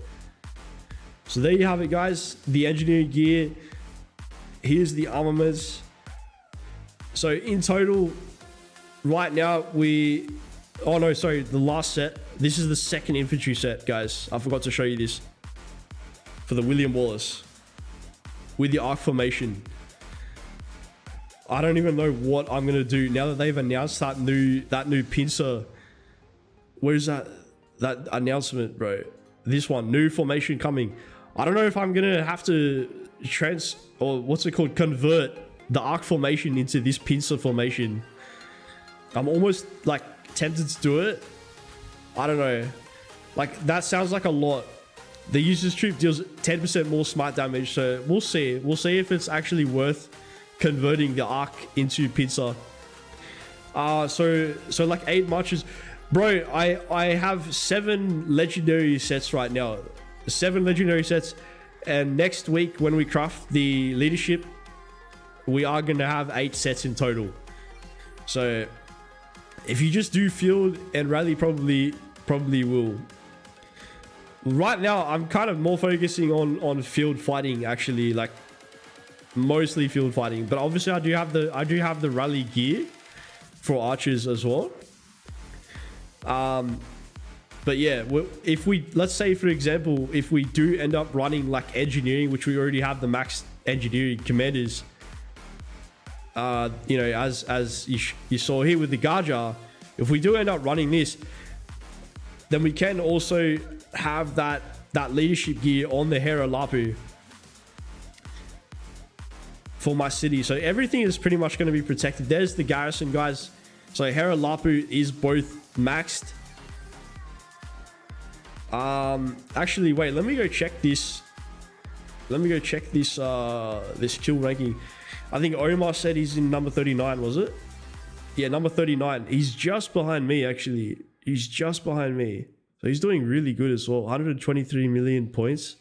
So there you have it, guys. The engineering gear. Here's the armaments. So in total, right now oh no, sorry, the last set. This is the second infantry set, guys. I forgot to show you this. For the William Wallace. With the arc formation. I don't even know what I'm going to do now that they've announced that new pincer. Where's that announcement, bro? This one, new formation coming. I don't know if I'm going to have to convert the arc formation into this pincer formation. I'm almost like tempted to do it. I don't know. Like that sounds like a lot. The user's troop deals 10% more smite damage, so we'll see. We'll see if it's actually worth converting the arc into pincer. So like 8 marches. Bro, I have 7 legendary sets right now. 7 legendary sets. And next week when we craft the leadership, we are going to have 8 sets in total. So if you just do field and rally, probably will. Right now, I'm kind of more focusing on field fighting, actually, like mostly field fighting. But obviously, I do have the rally gear for archers as well. But yeah, if we, let's say for example, if we do end up running like engineering, which we already have the max engineering commanders, you know, as you saw here with the Gaja, if we do end up running this, then we can also have that leadership gear on the Hera Lapu for my city. So everything is pretty much going to be protected. There's the garrison, guys. So Hera Lapu is both maxed. Actually, wait, let me go check this. Let me go check this this kill ranking. I think Omar said he's in number 39, was it? Yeah, number 39. He's just behind me, actually. He's just behind me. So he's doing really good as well. 123 million points.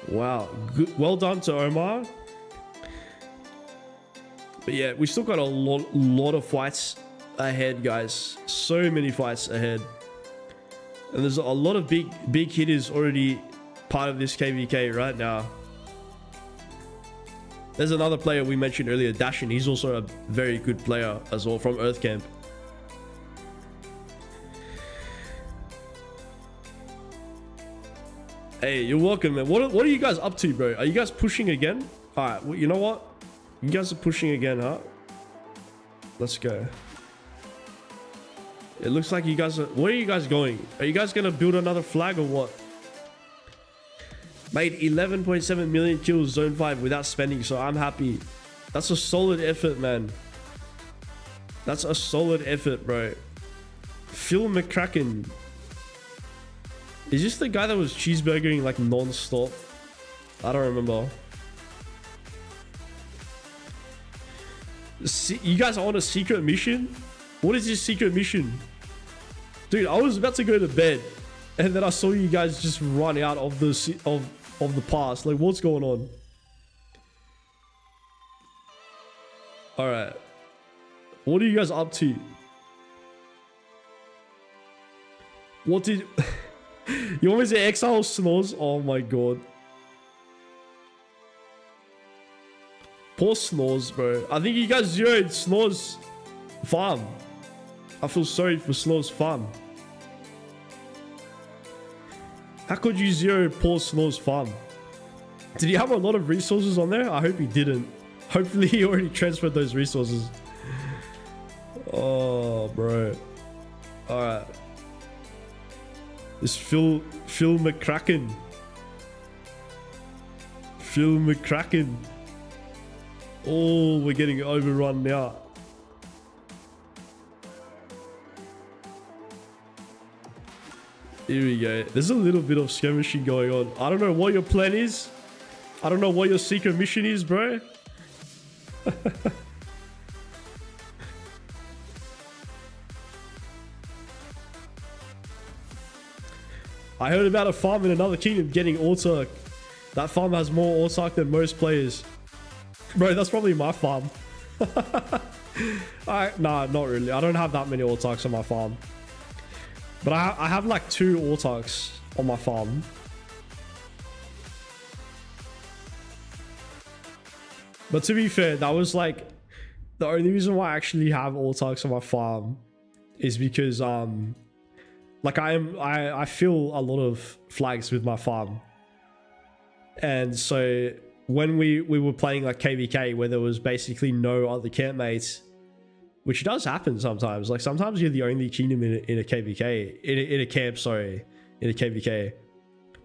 Wow. Good. Well done to Omar. But yeah, we still got a lot of fights ahead, guys. So many fights ahead. And there's a lot of big hitters already part of this KVK right now. There's another player we mentioned earlier, Dashin. He's also a very good player as well from Earth Camp. Hey, you're welcome, man. What are you guys up to, bro? Are you guys pushing again? All right, well, you know what? You guys are pushing again, huh? Let's go. It looks like you guys are... Where are you guys going? Are you guys going to build another flag or what? Made 11.7 million kills zone 5 without spending, so I'm happy. That's a solid effort, man. That's a solid effort, bro. Phil McCracken. Is this the guy that was cheeseburgering like non-stop? I don't remember. You guys are on a secret mission? What is this secret mission? Dude, I was about to go to bed and then I saw you guys just run out of the pass. Like, what's going on? All right. What are you guys up to? What did... You want me to exile Snores? Oh my god. Poor Snores, bro. I think you guys zeroed Snores farm. I feel sorry for Snores farm. How could you zero poor Snores farm? Did he have a lot of resources on there? I hope he didn't. Hopefully he already transferred those resources. Oh, bro. Alright. This Phil McCracken. Phil McCracken. Oh, we're getting overrun now. Here we go. There's a little bit of skirmishing going on. I don't know what your plan is. I don't know what your secret mission is, bro. I heard about a farm in another kingdom getting autark. That farm has more autark than most players. Bro, that's probably my farm. Nah, not really. I don't have that many autarks on my farm. But I have like 2 autarks on my farm. But to be fair, that was like... The only reason why I actually have autarks on my farm is because... Like I fill a lot of flags with my farm. And so when we were playing like KVK where there was basically no other campmates, which does happen sometimes. Like sometimes you're the only kingdom in a KVK, in a camp, sorry, in a KVK.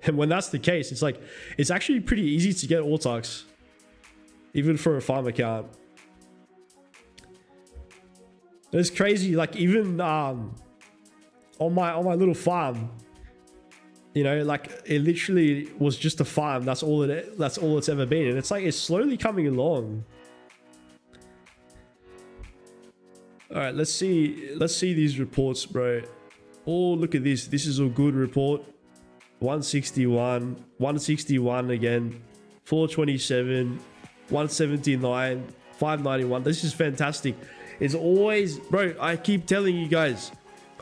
And when that's the case, it's like, it's actually pretty easy to get autarks, even for a farm account. It's crazy, like even on my little farm, you know, like it literally was just a farm. That's all it's ever been. And it's like, it's slowly coming along. All right, let's see these reports, bro. Oh, look at this. This is a good report. 161, 161 again, 427, 179, 591. This is fantastic. It's always, bro, I keep telling you guys,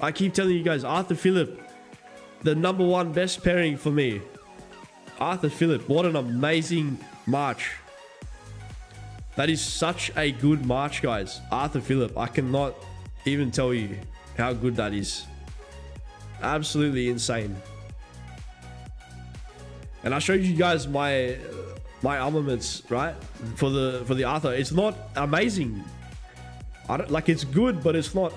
Arthur Phillip, the number one best pairing for me. Arthur Phillip, what an amazing March. That is such a good March, guys. Arthur Phillip, I cannot even tell you how good that is. Absolutely insane. And I showed you guys my armaments, right? For the Arthur. It's not amazing. I don't like, it's good, but it's not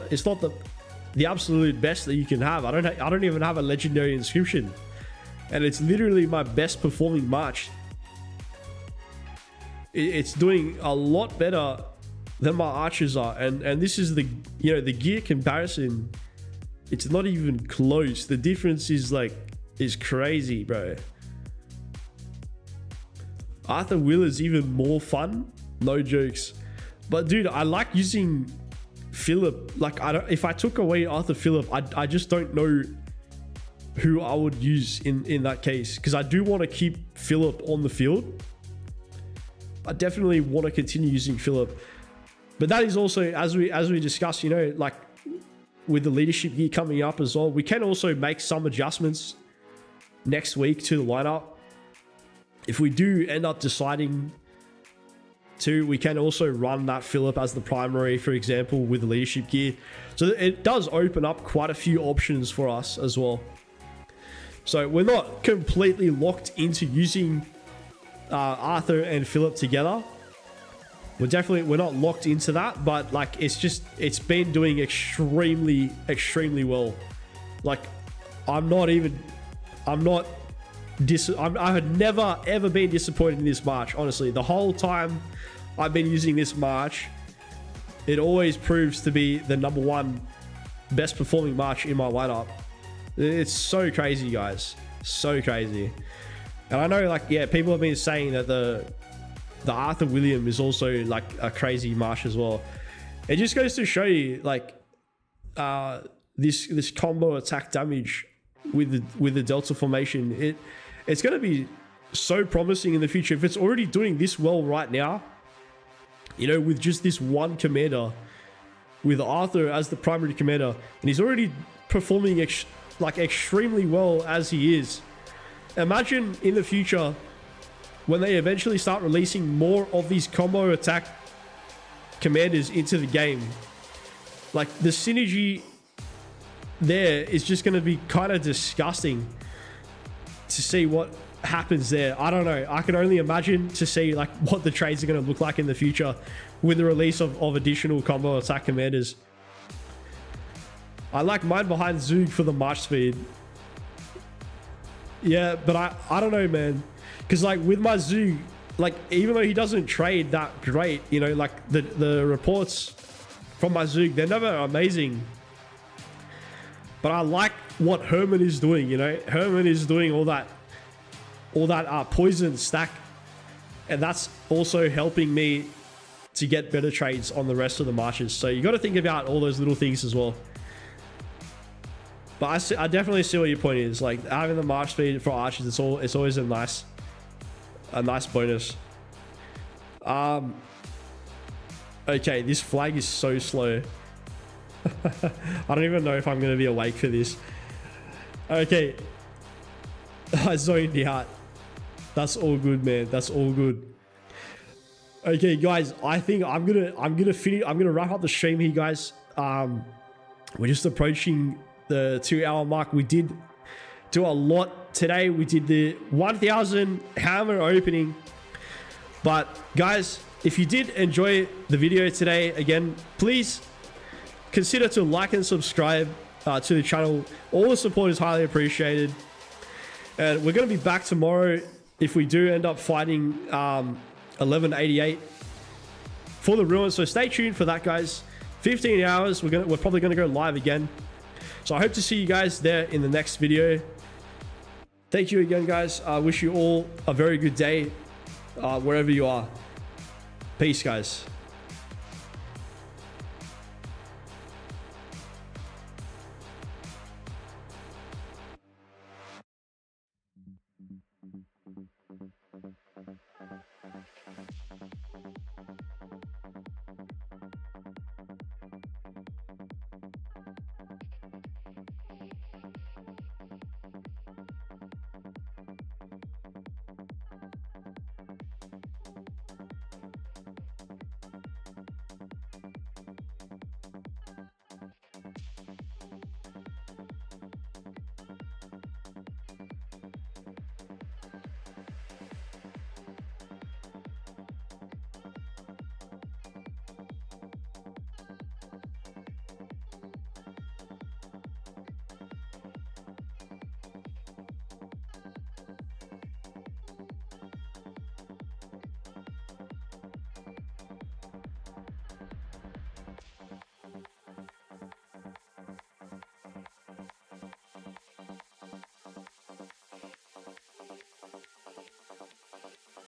the absolute best that you can have. I don't even have a legendary inscription. And it's literally my best performing March. It's doing a lot better than my archers are, and this is the gear comparison. It's not even close. The difference is crazy, bro. Arthur Will is even more fun, no jokes. But dude, I like using Phillip. Like, if I took away Arthur Phillip, I just don't know who I would use in that case, because I do want to keep Phillip on the field. I definitely want to continue using Phillip, but that is also, as we discussed, like with the leadership gear coming up as well, we can also make some adjustments next week to the lineup. If we do end up deciding to, we can also run that Phillip as the primary, for example, with the leadership gear. So it does open up quite a few options for us as well. So we're not completely locked into using Arthur and Phillip together. We're not locked into that, but like, it's been doing extremely well. Like, I had never ever been disappointed in this March. Honestly, the whole time I've been using this March, it always proves to be the number one best performing March in my lineup. It's so crazy, guys, so crazy. And I know, like, yeah, people have been saying that the Arthur William is also like a crazy March as well. It just goes to show you, like, this combo attack damage with the Delta formation. It's going to be so promising in the future. If it's already doing this well right now, with just this one commander, with Arthur as the primary commander, and he's already performing extremely well as he is. Imagine in the future when they eventually start releasing more of these combo attack commanders into the game. Like, the synergy there is just going to be kind of disgusting to see what happens there. I don't know. I can only imagine to see like what the trades are going to look like in the future with the release of additional combo attack commanders. I like mine behind Zug for the march speed. Yeah, but I don't know, man. Because like with my Zug, like even though he doesn't trade that great, like the reports from my Zug, they're never amazing. But I like what Herman is doing, Herman is doing all that poison stack. And that's also helping me to get better trades on the rest of the marches. So you got to think about all those little things as well. But I definitely see what your point is. Like having the march speed for archers, it's always a nice bonus. Okay, this flag is so slow. I don't even know if I'm going to be awake for this. Okay. I zoned out. That's all good, man. That's all good. Okay, guys, I think I'm gonna wrap up the stream here, guys. We're just approaching the 2-hour mark. We did do a lot today. We did the 1000 hammer opening. But guys, if you did enjoy the video today, again, please consider to like and subscribe to the channel. All the support is highly appreciated. And we're going to be back tomorrow if we do end up fighting 1188 for the ruin. So stay tuned for that, guys. 15 hours. We're probably going to go live again. So I hope to see you guys there in the next video. Thank you again, guys. I wish you all a very good day wherever you are. Peace, guys.